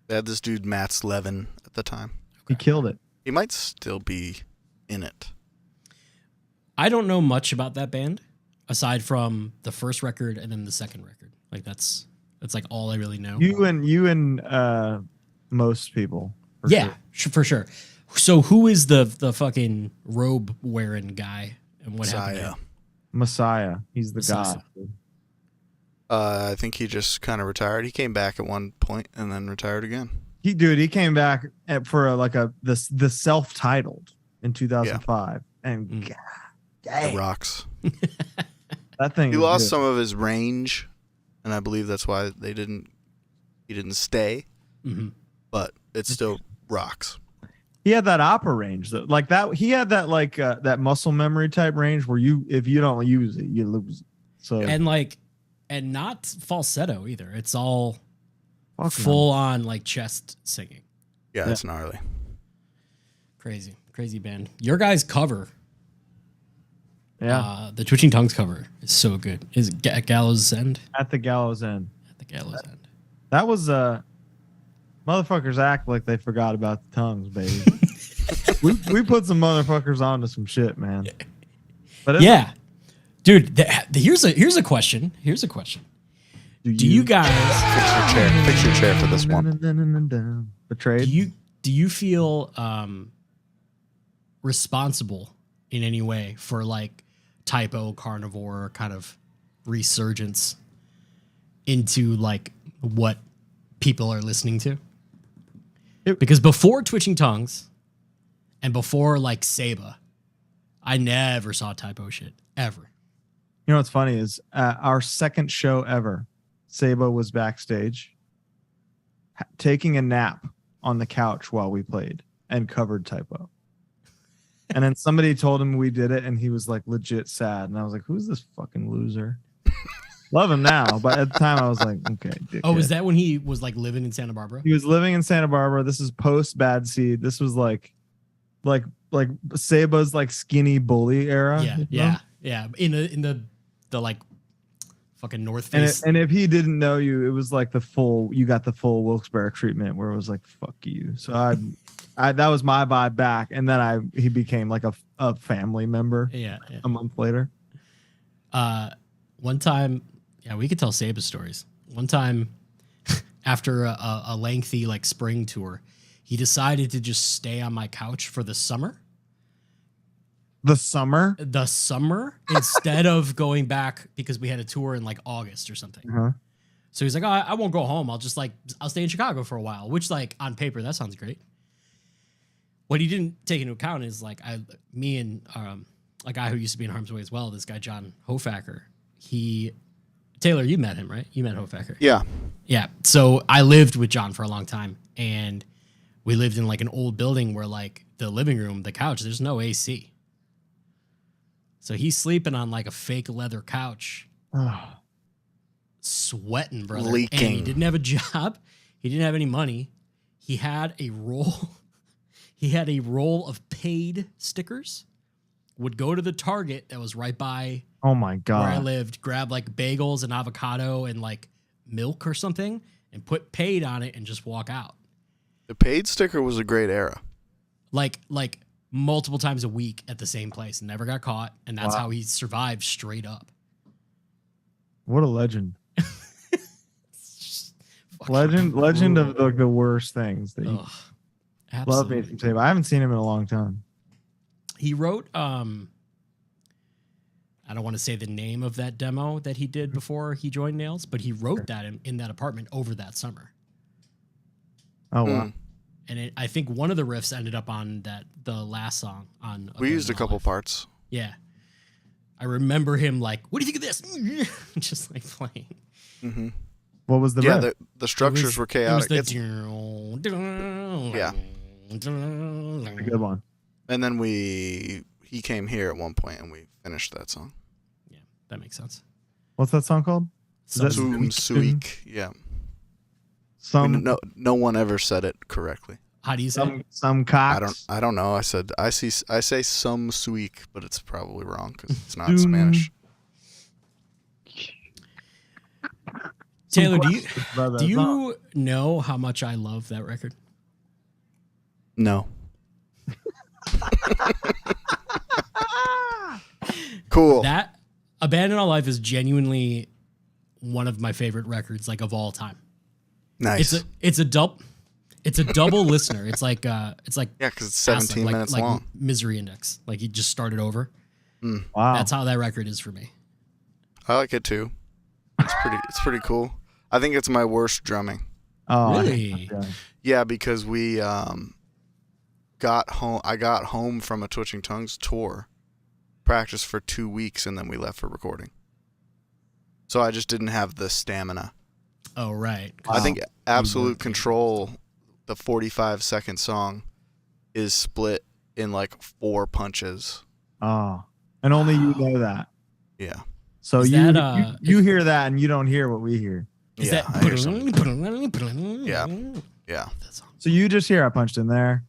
They had this dude, Matt Slevin, at the time. He killed it. He might still be in it. I don't know much about that band aside from the first record and then the second record. Like that's like all I really know. You and most people. For sure. So who is the fucking robe wearing guy and what happened? to him? Messiah. He's the Messiah. god. I think he just kind of retired. He came back at one point and then retired again. He came back for the self-titled in 2005, and God, It rocks. That thing. He is lost good. some of his range, and I believe that's why he didn't stay. Mm-hmm. But it still rocks. He had that opera range though, like that. He had that that muscle memory type range where if you don't use it, you lose it. So and not falsetto either. It's all fucking full on like chest singing. Yeah, it's gnarly. Crazy band. Your guys' cover, the Twitching Tongues cover is so good. Is it at Gallows End? At the gallows end. At the Gallows End. That was motherfuckers act like they forgot about the tongues, baby. we put some motherfuckers onto some shit, man. But Yeah, dude. Here's a question. Do you guys Fix your chair for this one. Betrayed? Do you feel responsible in any way for like typo carnivore kind of resurgence into like what people are listening to? Because before Twitching Tongues and before like Saba, I never saw typo shit ever. You know what's funny is our second show ever, Saba was backstage taking a nap on the couch while we played and covered typo. And then somebody told him we did it and he was like legit sad. And I was like, who's this fucking loser? Love him now. But at the time I was like, okay. Dickhead. Oh, is that when he was like living in Santa Barbara? He was living in Santa Barbara. This is post Bad Seed. This was like Saba's like skinny bully era. Yeah, you know? yeah. In the like fucking North Face. And if he didn't know you, it was like you got the full Wilkes-Barre treatment where it was like, fuck you. So I that was my vibe back. And then he became like a family member. Yeah. A month later. One time, we could tell Saba stories. One time after a lengthy like spring tour, he decided to just stay on my couch for the summer. The summer Instead of going back because we had a tour in like August or something. Uh-huh. So he's like, oh, I won't go home. I'll stay in Chicago for a while, which like on paper, that sounds great. What he didn't take into account is like me and a guy who used to be in Harm's Way as well, this guy, John Hofacker, Taylor, you met him, right? You met Hofacker. Yeah. Yeah. So I lived with John for a long time and we lived in like an old building where like the living room, the couch, there's no AC. So he's sleeping on like a fake leather couch, sweating, brother. Leaking. And he didn't have a job. He didn't have any money. He had a roll. He had a roll of paid stickers. Would go to the Target that was right by oh my God. where I lived, grab like bagels and avocado and like milk or something and put paid on it and just walk out. The paid sticker was a great era. Like multiple times a week at the same place and never got caught. And that's Wow. how he survived straight up. What a legend. Legend of like the worst things that you love me from Saba. I haven't seen him in a long time. He wrote, I don't want to say the name of that demo that he did before he joined Nails, but he wrote that in that apartment over that summer. Oh, wow. And I think one of the riffs ended up on the last song on. We used a couple parts. Yeah. I remember him like, what do you think of this? Just like playing. Mm-hmm. What was the riff? The structures were chaotic. It was Yeah. A good one. And then he came here at one point and we finished that song. Yeah, that makes sense. What's that song called? Suik. Yeah. No one ever said it correctly. How do you say it? Some cocks. I don't know. I say some suik, but it's probably wrong because it's not Spanish. Taylor, do you know how much I love that record? No. Cool. That Abandon All Life is genuinely one of my favorite records, like of all time. Nice. It's a double listener. It's like yeah, because it's 17 minutes long. Like Misery Index. Like you just started over. Wow. That's how that record is for me. I like it too. It's pretty cool. I think it's my worst drumming. Oh, Really? Yeah, because we got home. I got home from a Twitching Tongues tour, practiced for 2 weeks, and then we left for recording. So I just didn't have the stamina. Oh, right. I think Absolute Control, the 45-second song, is split in like 4 punches. Oh, and only you know that. Yeah. So you hear that and you don't hear what we hear. Is yeah, that? I hear something. Yeah. Yeah. So you just hear I punched in there,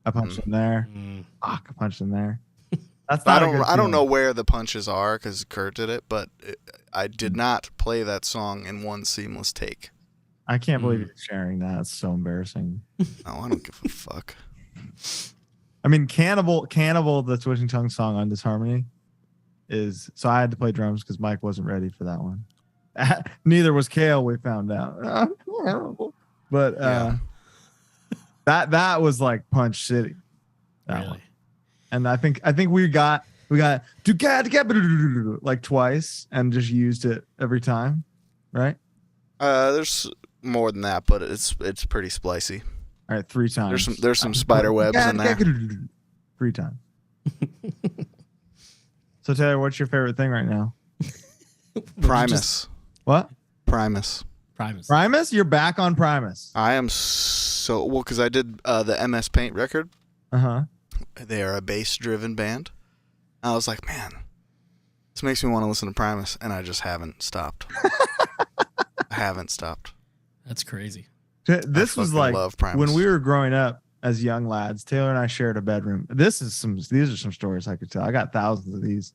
I punched in there, Mm. I punched in there. That's I not. don't. I don't know where the punches are because Kurt did it, but I did not play that song in one seamless take. I can't believe you're sharing that. It's so embarrassing. No, I don't give a fuck. I mean, Cannibal, the Twitching Tongue song on Disharmony is. So I had to play drums because Mike wasn't ready for that one. Neither was Kale. We found out, but that was like Punch City. That Really? one. And I think we got like twice and just used it every time, right? There's more than that, but it's pretty splicey. All right, 3 times. There's some spider webs in there. 3 times. So Taylor, what's your favorite thing right now? Primus. What? Primus. Primus? You're back on Primus. I am so well because I did the MS Paint record. Uh-huh. They are a bass-driven band. I was like, man, this makes me want to listen to Primus, and I just haven't stopped. I haven't stopped. That's crazy. This was like love Primus. when we were growing up as young lads. Taylor and I shared a bedroom. These are some stories I could tell. I got thousands of these.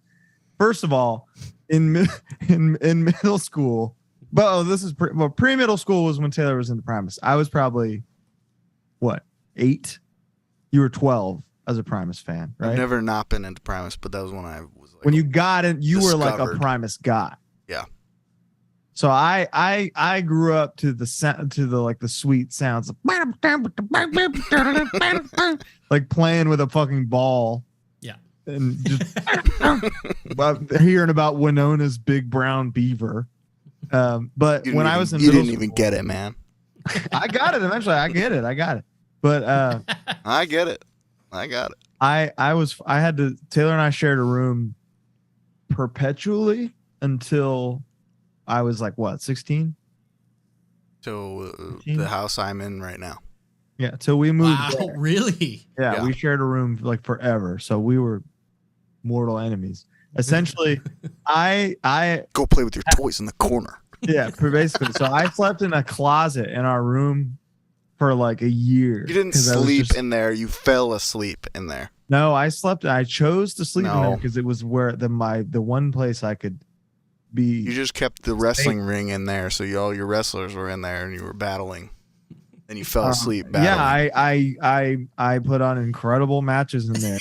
First of all, in middle school, but this is pre-middle school was when Taylor was into Primus. I was probably 8? You were 12 as a Primus fan, right? I've never not been into Primus, but that was when I was like, when you got it, you were like a discovered. Primus guy. Yeah. So I grew up to the sweet sounds of like playing with a fucking ball. Yeah. And just hearing about Winona's big brown beaver. But when I was in middle you didn't school, even get it, man. I got it eventually. I got it. But I get it. I got it. Taylor and I shared a room perpetually until I was like 16? So the house I'm in right now. Yeah, till we moved. Wow, there. really? Yeah, we shared a room like forever. So we were mortal enemies. Essentially, I Go play with your toys in the corner. Yeah, basically. So I slept in a closet in our room for like a year. You didn't sleep in there. You fell asleep in there. No, I chose to sleep in there because it was where the one place I could be. You just kept the wrestling ring in there, so all your wrestlers were in there and you were battling. And you fell asleep battling. Yeah, I put on incredible matches in there.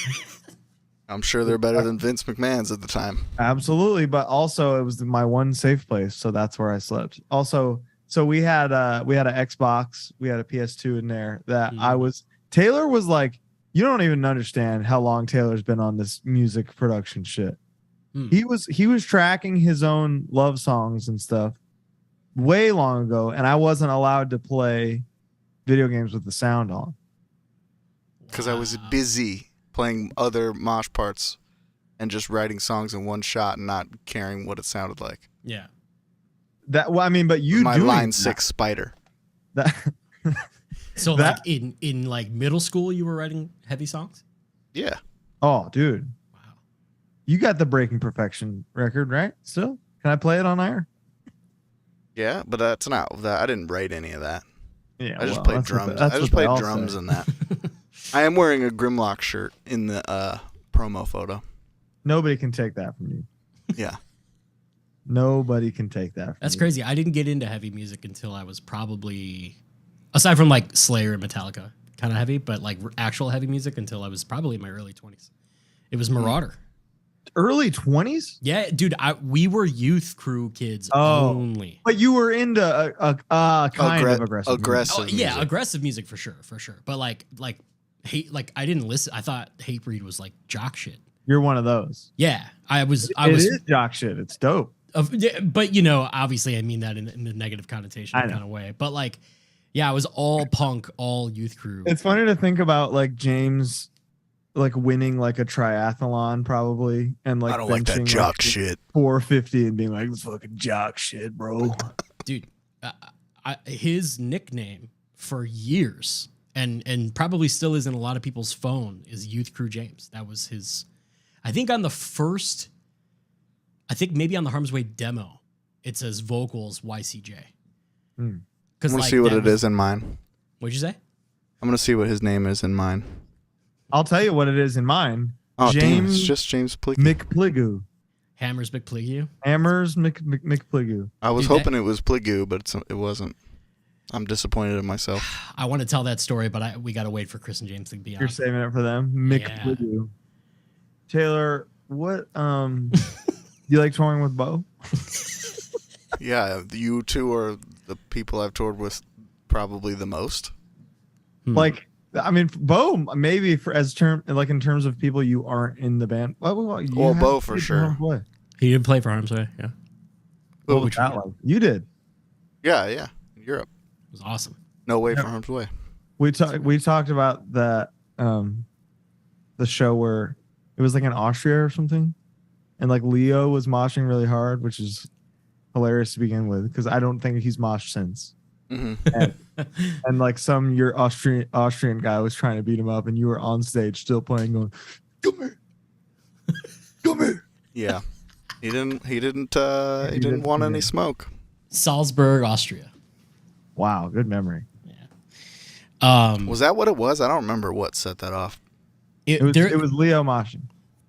I'm sure they're better than Vince McMahon's at the time. Absolutely, but also it was my one safe place, so that's where I slept. Also, so we had an Xbox, we had a PS2 in there that Taylor was like, you don't even understand how long Taylor's been on this music production shit. He was tracking his own love songs and stuff way long ago, and I wasn't allowed to play video games with the sound on because I was busy playing other mosh parts and just writing songs in one shot and not caring what it sounded like. Yeah. But you my doing Line 6 Spider. So like in like middle school you were writing heavy songs? Yeah. Oh, dude. Wow. You got the Breaking Perfection record, right? Still? Can I play it on air? Yeah, but that's not that. I didn't write any of that. Yeah. I just played drums. I just played drums in that. I am wearing a Grimlock shirt in the promo photo. Nobody can take that from you. Yeah. Nobody can take that from That's you. crazy. I didn't get into heavy music until I was probably, aside from like Slayer and Metallica, kind of heavy, but like actual heavy music until I was probably in my early 20s. It was Marauder. Early 20s? Yeah, dude, we were youth crew kids only. But you were into a kind of aggressive. Aggressive Oh, yeah, music. aggressive music for sure. But like hate, like I didn't listen. I thought Hatebreed was like jock shit. You're one of those. Yeah, I was. It is jock shit. It's dope. But you know, obviously, I mean that in the negative connotation kind of way. But like, yeah, I was all punk, all youth crew. It's funny to think about like James like winning like a triathlon probably, and like I don't like that benching, jock like, shit. 450 and being like, "This fucking jock shit, bro." Dude, his nickname for years, and probably still is in a lot of people's phone, is Youth Crew James. That was his. I think on the first, I think maybe on the Harm's Way demo, it says vocals YCJ. I'm gonna see what it is in mine. What'd you say? I'm gonna see what his name is in mine. I'll tell you what it is in mine. Oh, damn, James it's just James Pligy. McPligu. Hammers McPligu. Hammers McPligu. I was hoping it was Pligu, but it wasn't. I'm disappointed in myself. I want to tell that story, but we got to wait for Chris and James to be on. You're saving it for them. McPligu. Taylor, what you like touring with Bo? Yeah, you two are the people I've toured with probably the most. Like, I mean, Bo maybe in terms of people you aren't in the band. Well, Bo for sure. He did play for Harm's Way. Yeah, What was that like? You did. Yeah, in Europe. It was awesome. No Way for Harm's Way. We talked about that the show where it was like in Austria or something, and like Leo was moshing really hard, which is hilarious to begin with because I don't think he's moshed since. Mm-hmm. And like your Austrian guy was trying to beat him up, and you were on stage still playing, going, "Come here, come here." Yeah, he didn't want any smoke. Salzburg, Austria. Wow, good memory. Yeah. Was that what it was? I don't remember what set that off. It was Leo moshing.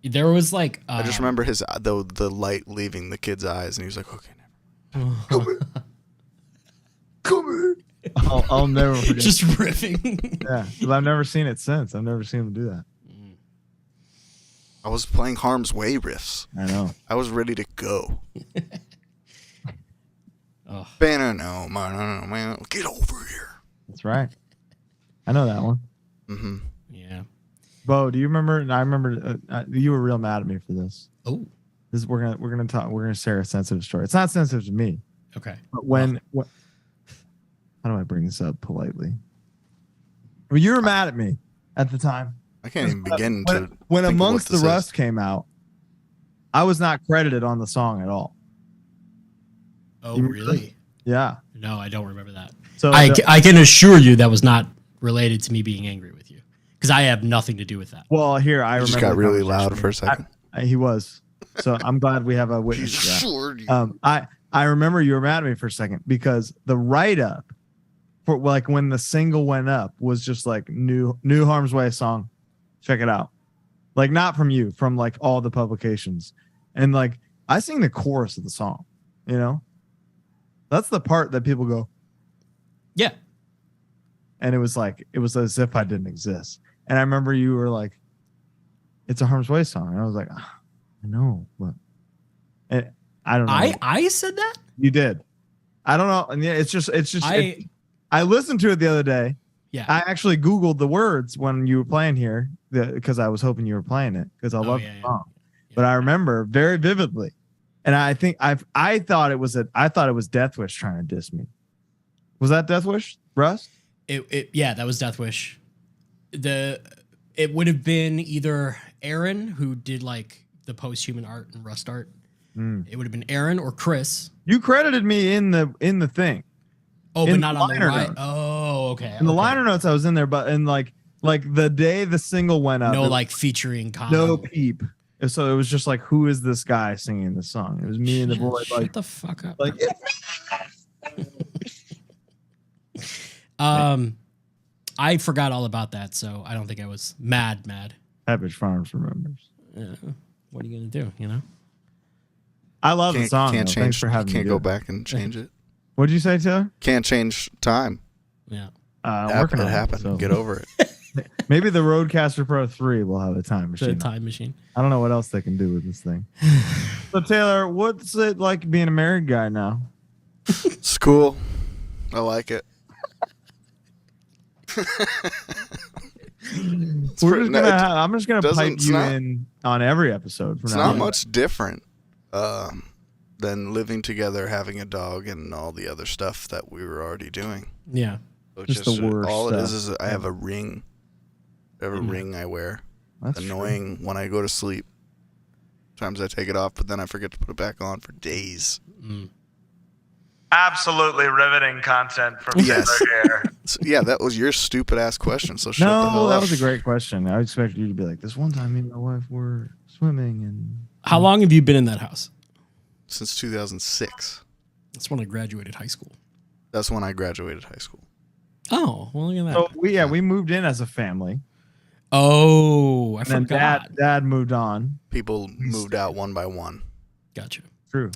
There was like I just remember the light leaving the kid's eyes, and he was like, "Okay, never." Come here. Come here. I'll never forget. Just riffing. Yeah, because I've never seen it since. I've never seen him do that. I was playing Harm's Way riffs. I know. I was ready to go. Oh. Man, get over here. That's right. I know that one. Mm-hmm. Yeah. Bo, do you remember? And I remember you were real mad at me for this. Oh. We're gonna share a sensitive story. It's not sensitive to me. Okay. But how do I bring this up politely? Well, you were mad at me at the time. I can't even begin to. When think Amongst of what the this Rust is. came out, I was not credited on the song at all. Oh, really? Yeah. No, I don't remember that. So I can assure you that was not related to me being angry with you because I have nothing to do with that. Well, here I It remember. just got the really conversation. loud for a second. He was. So I'm glad we have a witness. to that. I remember you were mad at me for a second because the write up for like when the single went up was just like new Harm's Way song. Check it out. Like not from you, from like all the publications. And like I sing the chorus of the song, you know? That's the part that people go, Yeah. and it was as if I didn't exist. And I remember you were like, it's a Harm's Way song. And I was like, I know, but I don't know. I said that? You did. I don't know. And yeah, it's just I listened to it the other day. Yeah. I actually Googled the words when you were playing here because I was hoping you were playing it because I love the song. Yeah. But I remember very vividly. And I think I thought it was Death Wish trying to diss me. Was that Death Wish, Russ? Yeah, that was Death Wish. It would have been either Aaron, who did like the post-human art and Rust art. It would have been Aaron or Chris. You credited me in the thing. Oh, in but not the on the liner right. notes. Oh, okay. In the liner notes, I was in there, but in like the day the single went up, no like featuring Colin. no peep. So it was just like, who is this guy singing this song? It was me and the boy. Shut Like the fuck up. like I forgot all about that, so I don't think I was mad. Pepperidge Farms remembers. Yeah. What are you gonna do? You know. I love the song. Can't though. change. Thanks for having me. Can't do go it. back and change it. What'd you say, Taylor? Can't change time. Yeah. I'm working on It it, happened. so Get over it. maybe the Rodecaster Pro 3 will have a time The machine. time machine. I don't know what else they can do with this thing. So Taylor, what's it like being a married guy now? It's cool. I like it. I'm just gonna pipe it's you not- in on every episode from It's now not on. much different than living together, having a dog, and all the other stuff that we were already doing. Yeah. So Just the worst all it stuff. is I have a ring. I have a ring I wear. That's annoying when I go to sleep. Sometimes I take it off, but then I forget to put it back on for days. Absolutely riveting content from Yes. here. So, yeah, that was your stupid ass question. So shut the No, hell that up. was a great question. I expected you to be like, this one time me and my wife were swimming and How long have you been in that house? Since 2006. That's when I graduated high school. That's when I graduated high school. Oh, well, look at that. so we moved in as a family. Oh, I And then forgot. dad moved on. People moved out one by one. Gotcha. True.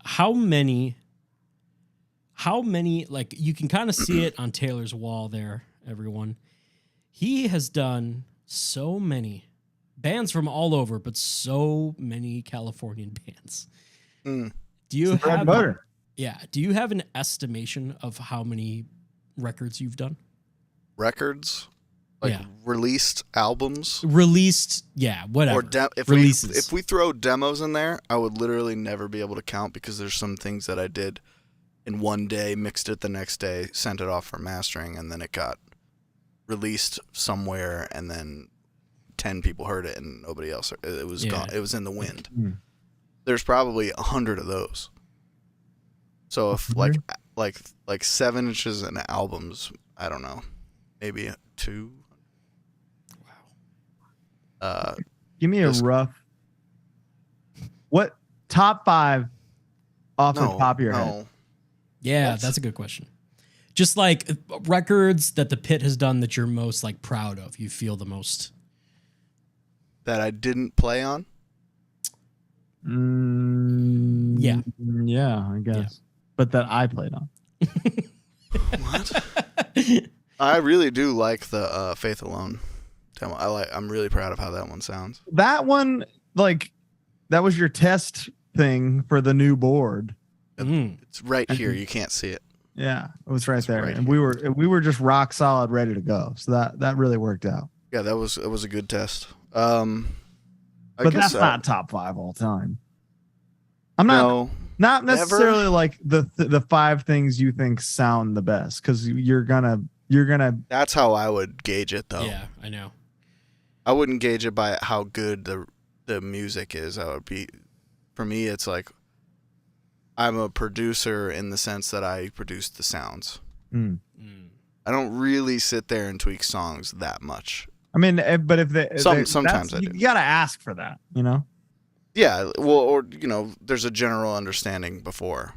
How many, like, you can kind of see it on Taylor's wall there, everyone. He has done so many bands from all over, but so many Californian bands. Mm. Do you Bread and have butter. Yeah, do you have an estimation of how many records you've done? Records? Like Yeah. released albums? Released, yeah, whatever. Or Releases. if we throw demos in there, I would literally never be able to count because there's some things that I did in one day, mixed it the next day, sent it off for mastering, and then it got released somewhere, and then 10 people heard it and nobody else. It was gone. It was in the wind. Mm. There's probably 100 of those. So if like 7 inches in albums, I don't know, maybe 2. Give me a rough. What top 5 off the top of your head? Yeah, that's a good question. Just like records that the Pit has done that you're most like proud of, you feel the most. That I didn't play on? Yeah. Yeah, I guess. Yeah. But that I played on. What? I really do like the Faith Alone demo. I'm really proud of how that one sounds. That one, like, that was your test thing for the new board. It's right here. You can't see it. Yeah, it was right there, right and we were just rock solid, ready to go. So that really worked out. Yeah, that was a good test. But that's not top 5 all time. I'm not necessarily like the 5 things you think sound the best, because you're gonna. That's how I would gauge it, though. Yeah, I know. I wouldn't gauge it by how good the music is. I would be, for me, it's like I'm a producer in the sense that I produce the sounds. I don't really sit there and tweak songs that much. I mean, but if sometimes I do. You gotta ask for that, you know. Yeah, well, or there's a general understanding before.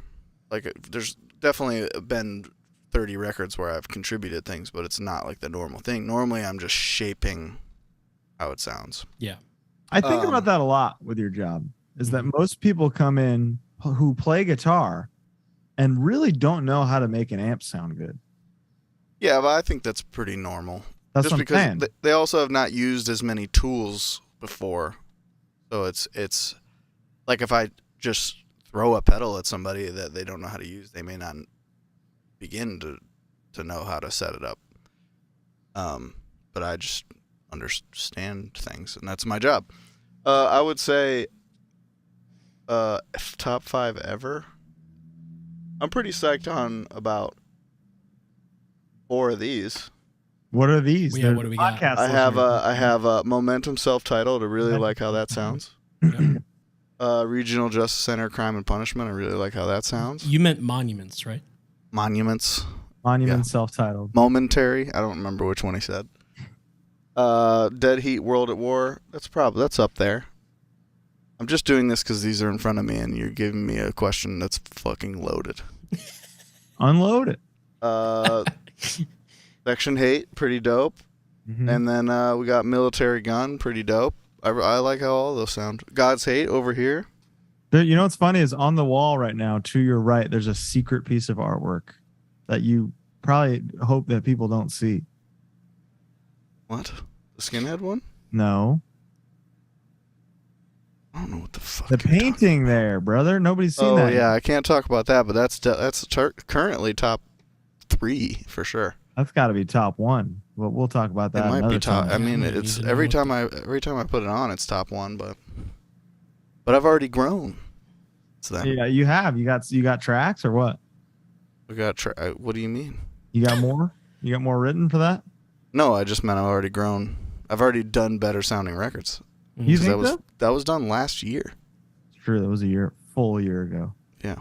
Like, there's definitely been 30 records where I've contributed things, but it's not like the normal thing. Normally, I'm just shaping how it sounds. Yeah, I think about that a lot with your job. Is that most people come in who play guitar and really don't know how to make an amp sound good. Yeah, but I think that's pretty normal. That's just what I'm because saying. they also have not used as many tools before. So it's like if I just throw a pedal at somebody that they don't know how to use, they may not begin to know how to set it up. But I just understand things, and that's my job. I would say top 5 ever. I'm pretty psyched on about 4 of these. What are these? Yeah, what do we got? Podcast I have Momentum self-titled. I really like how that sounds. Regional Justice Center Crime and Punishment. I really like how that sounds. You meant Monuments, right? Monuments. Monument Yeah. self-titled. Momentary. I don't remember which one he said. Dead Heat World at War. That's up there. I'm just doing this because these are in front of me, and you're giving me a question that's fucking loaded. Unload it. Section Hate, pretty dope. Mhm. And then we got Military Gun, pretty dope. I like how all those sound. God's Hate over here. You know what's funny is on the wall right now to your right, there's a secret piece of artwork that you probably hope that people don't see. What? The Skinhead one? No. I don't know what the fuck. The you're talking painting there, brother. Nobody's seen that. Oh yeah, I can't talk about that, but that's currently top 3 for sure. That's got to be top 1. Well, we'll talk about that It might another be top. time. I mean, Yeah, it's you need to every know time I put it on, it's top 1. But I've already grown. So that Yeah, you have. You got tracks or what? we got. What do you mean? You got more? You got more written for that? No, I just meant I've already grown. I've already done better sounding records. You think that was done last year. Sure, that was full year ago. Yeah.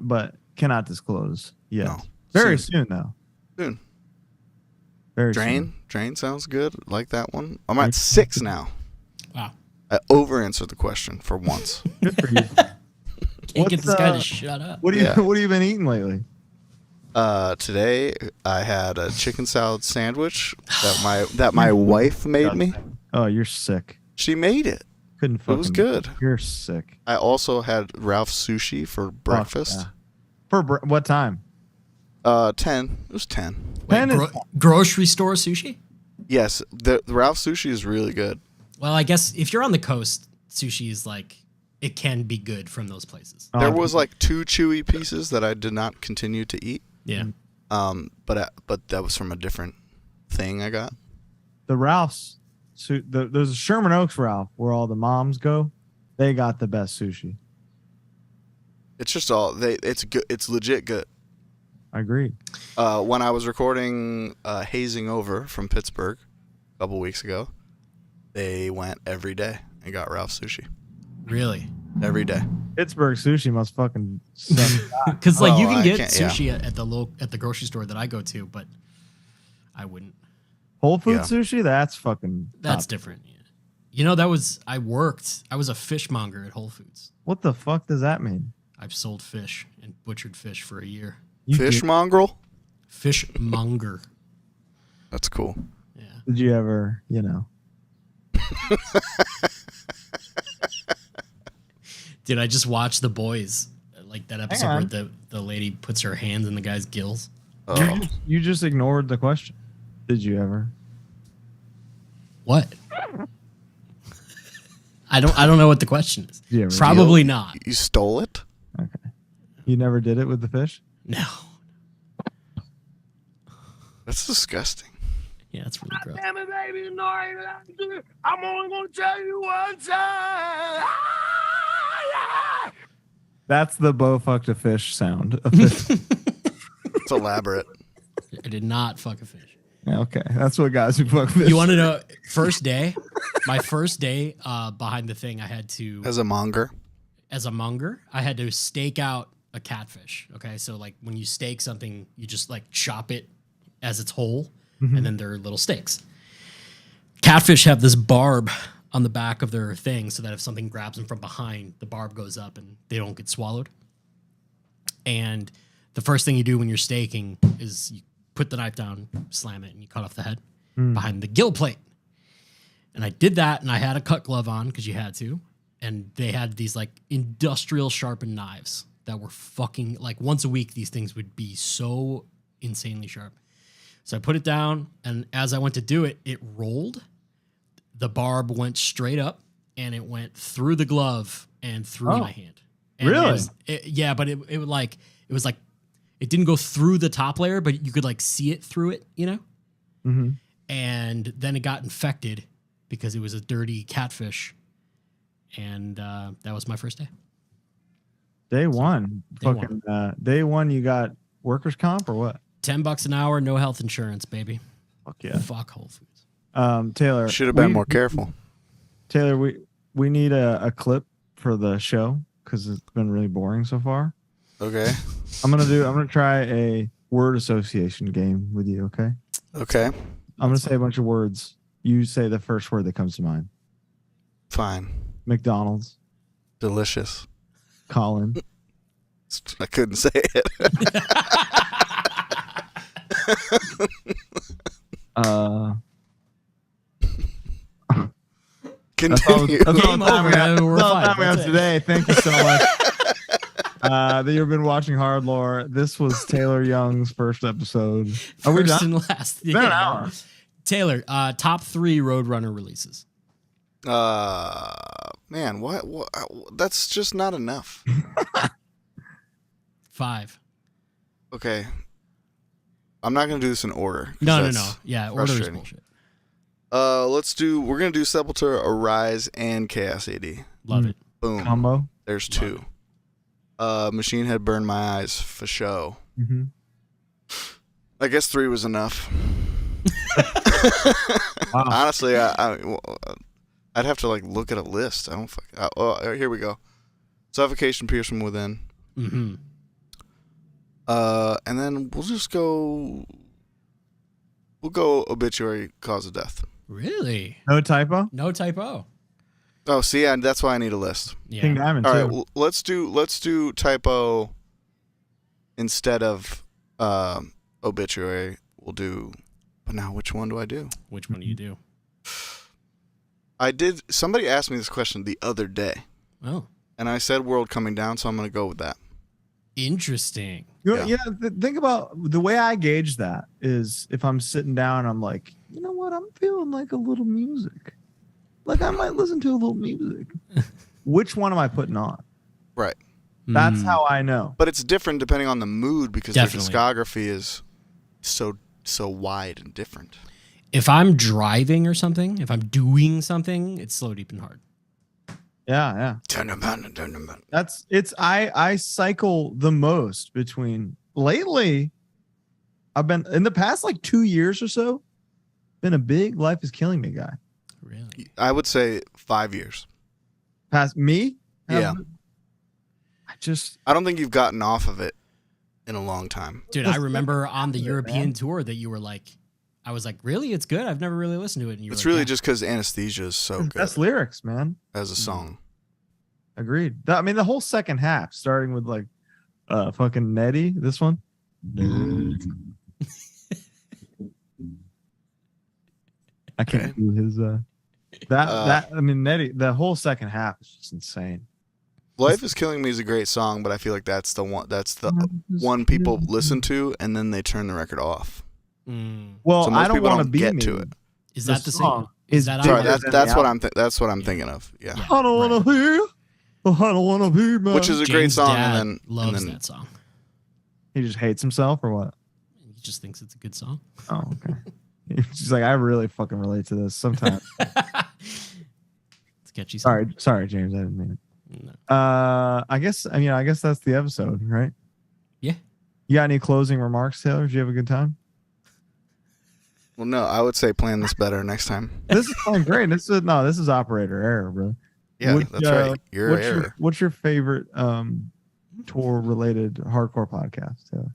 But cannot disclose yet. No. Very soon though. Soon. Very soon. Drain sounds good. Like that one. I'm at 6 now. Wow. I over-answered the question for once. Good for you. Can't get this guy to shut up. What have you been eating lately? Today I had a chicken salad sandwich that my wife made me. Oh, you're sick. She made it. Couldn't fucking. It was good. You're sick. I also had Ralph's sushi for breakfast. Yeah. For what time? 10. It was 10. Wait, grocery store sushi? Yes, the Ralph's sushi is really good. Well, I guess if you're on the coast, sushi is like, it can be good from those places. There was like 2 chewy pieces that I did not continue to eat. Yeah. But that was from a different thing I got. The Ralph's, there's a Sherman Oaks Ralph where all the moms go. They got the best sushi. It's just it's good. It's legit good. I agree. When I was recording Hazing Over from Pittsburgh a couple weeks ago, they went every day and got Ralph's sushi. Really? Every day. Pittsburgh sushi must fucking suck. Because you can get sushi at the grocery store that I go to, but I wouldn't. Whole Foods sushi? That's fucking. That's different. Yeah. You know, I was a fishmonger at Whole Foods. What the fuck does that mean? I've sold fish and butchered fish for a year. Fish mongrel? Fishmonger. That's cool. Yeah. Did you ever, Did I just watch The Boys? Like that episode where the lady puts her hands in the guy's gills? Oh. You just ignored the question. Did you ever? What? I don't know what the question is. Did you ever Probably not. You stole it? Okay. You never did it with the fish? No. That's disgusting. Yeah, that's really gross. Damn it, baby, no, I'm only gonna tell you one time. That's the Bo fucked a fish sound. A fish. It's elaborate. I did not fuck a fish. Okay, that's what guys who fuck fish. You want to know? First day, my first day behind the thing, I had to As a monger? I had to stake out a catfish. Okay, so like when you stake something, you just like chop it as it's whole, and then they're little steaks. Catfish have this barb on the back of their thing so that if something grabs them from behind, the barb goes up and they don't get swallowed. And the first thing you do when you're staking is you put the knife down, slam it, and you cut off the head behind the gill plate. And I did that, and I had a cut glove on because you had to. And they had these like industrial sharpened knives that were fucking like once a week. These things would be so insanely sharp. So I put it down, and as I went to do it, it rolled. The barb went straight up, and it went through the glove and through my hand. And really? But it was like it didn't go through the top layer, but you could like see it through it, Mm-hmm. And then it got infected because it was a dirty catfish, and that was my first day. Day one. Day one, you got workers' comp or what? $10 an hour, no health insurance, baby. Fuck yeah. Fuck Whole Foods. Taylor. Should have been more careful. Taylor, we need a clip for the show because it's been really boring so far. Okay. I'm gonna try a word association game with you, okay? Okay. I'm gonna say a bunch of words. You say the first word that comes to mind. Fine. McDonald's. Delicious. Colin. I couldn't say it. Continue. That's all Game the time over, we have, we're that's all the fine. time we have That's it. today. Thank you so much. That you've been watching HardLore. This was Taylor Young's first episode. Are we First done? and last. Been an hour. Taylor, top 3 Roadrunner releases. Man, what? That's just not enough. 5. Okay. I'm not going to do this in order. No. Yeah, order is frustrating. bullshit. We're going to do Sepultura, Arise, and Chaos AD. Love it. Boom. Combo. There's 2. Machine Head Burned My Eyes for show. Mm-hmm. I guess 3 was enough. Wow. Honestly, I'd have to like look at a list. I don't. Oh, here we go. Suffocation, pierce from within. Mm-hmm. And then we'll just go. We'll go obituary, cause of death. Really? No typo. No typo. Oh, see, that's why I need a list. Yeah. King Diamond All too. right, well, let's do typo instead of obituary. We'll do. But now, which one do I do? Which one do you do? I did. Somebody asked me this question the other day, Oh, and I said world coming down, so I'm going to go with that. interesting. Yeah. Think about the way I gauge that is if I'm sitting down, I'm like, you know what? I'm feeling like a little music. Like I might listen to a little music. Which one am I putting on? Right. That's how I know. But it's different depending on the mood because Definitely. their discography is so wide and different. If I'm driving or something, if I'm doing something, it's slow, deep, and hard. Yeah. Turn them on. I cycle the most between lately. I've been in the past like 2 years or so, been a big Life is Killing Me guy. Really? I would say 5 years. Past me? Yeah. I I don't think you've gotten off of it in a long time. Dude, I remember on the European tour that you were like, I was like, really? It's good? I've never really listened to it. And you were It's like, really yeah. just because Anesthesia is so good That's lyrics, man. as a song. Agreed. I mean, the whole second half, starting with like fucking Nettie, this one. I can't do his I mean Nettie, the whole second half is just insane. Life is Killing Me is a great song, but I feel like that's the one people listen to and then they turn the record off. Well, So most I don't people want to don't be get me. to it. Is The that the song same? Is is that bigger Sorry, than that's the what album. that's what I'm thinking of. Yeah. Yeah. I don't want to hear. I don't want to hear. Man. Which is a great James' song dad and loves then that song. He just hates himself or what? He just thinks it's a good song. Oh, okay. She's like, I really fucking relate to this sometimes. Sketchy song. Sorry, James. I didn't mean it. No. I guess that's the episode, right? Yeah. You got any closing remarks, Taylor? Did you have a good time? well, no, I would say plan this better next time. This is going great. This is operator error, bro. Yeah, Which, that's right. You're what's error. what's your favorite tour related hardcore podcast, Taylor?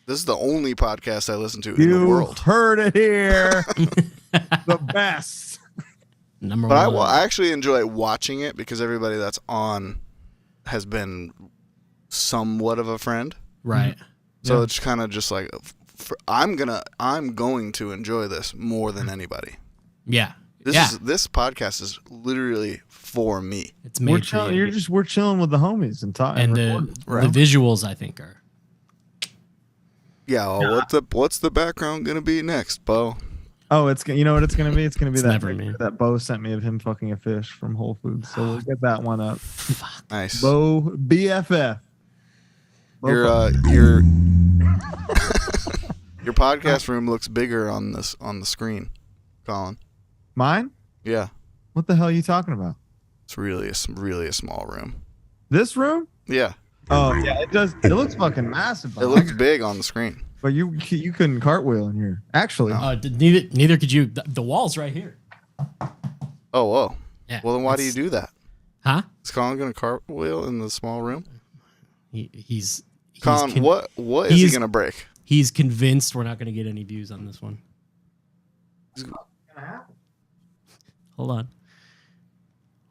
This is the only podcast I listen to in the You world. heard it here. The best. Number But one. I actually enjoy watching it because everybody that's on has been somewhat of a friend. Right. So Yeah. it's kind of just like I'm going to enjoy this more than anybody. Yeah. This podcast is literally for me. It's We're made for chilling, you. we're chilling with the homies and talking. And Right. the visuals, I think, are Yeah. Well, what's the background gonna be next, Bo? Oh, you know what it's gonna be? It's gonna be It's that never picture me. that Bo sent me of him fucking a fish from Whole Foods. So we'll get that one up. Nice. Bo BFF. Bo Your your podcast room looks bigger on the screen, Colin. Mine? Yeah, What the hell are you talking about? it's really a small room. This room? Yeah, Oh yeah, it does. It looks fucking massive. it looks big on the screen. But you couldn't cartwheel in here. Actually, neither could you. The wall's right here. Oh, whoa. Yeah. Well, then why do you do that? Huh? Is Colin gonna cartwheel in the small room? He's Colin, what is he gonna break? He's convinced we're not going to get any views on this one. Hold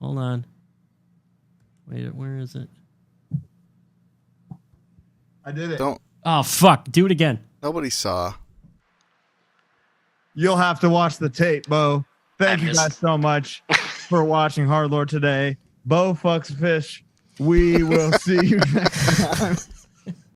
on. Wait, where is it? I did it. Don't. Oh fuck! Do it again. Nobody saw. You'll have to watch the tape, Bo. Thank you guys so much for watching HardLore today. Bo fucks fish. We will see you next time.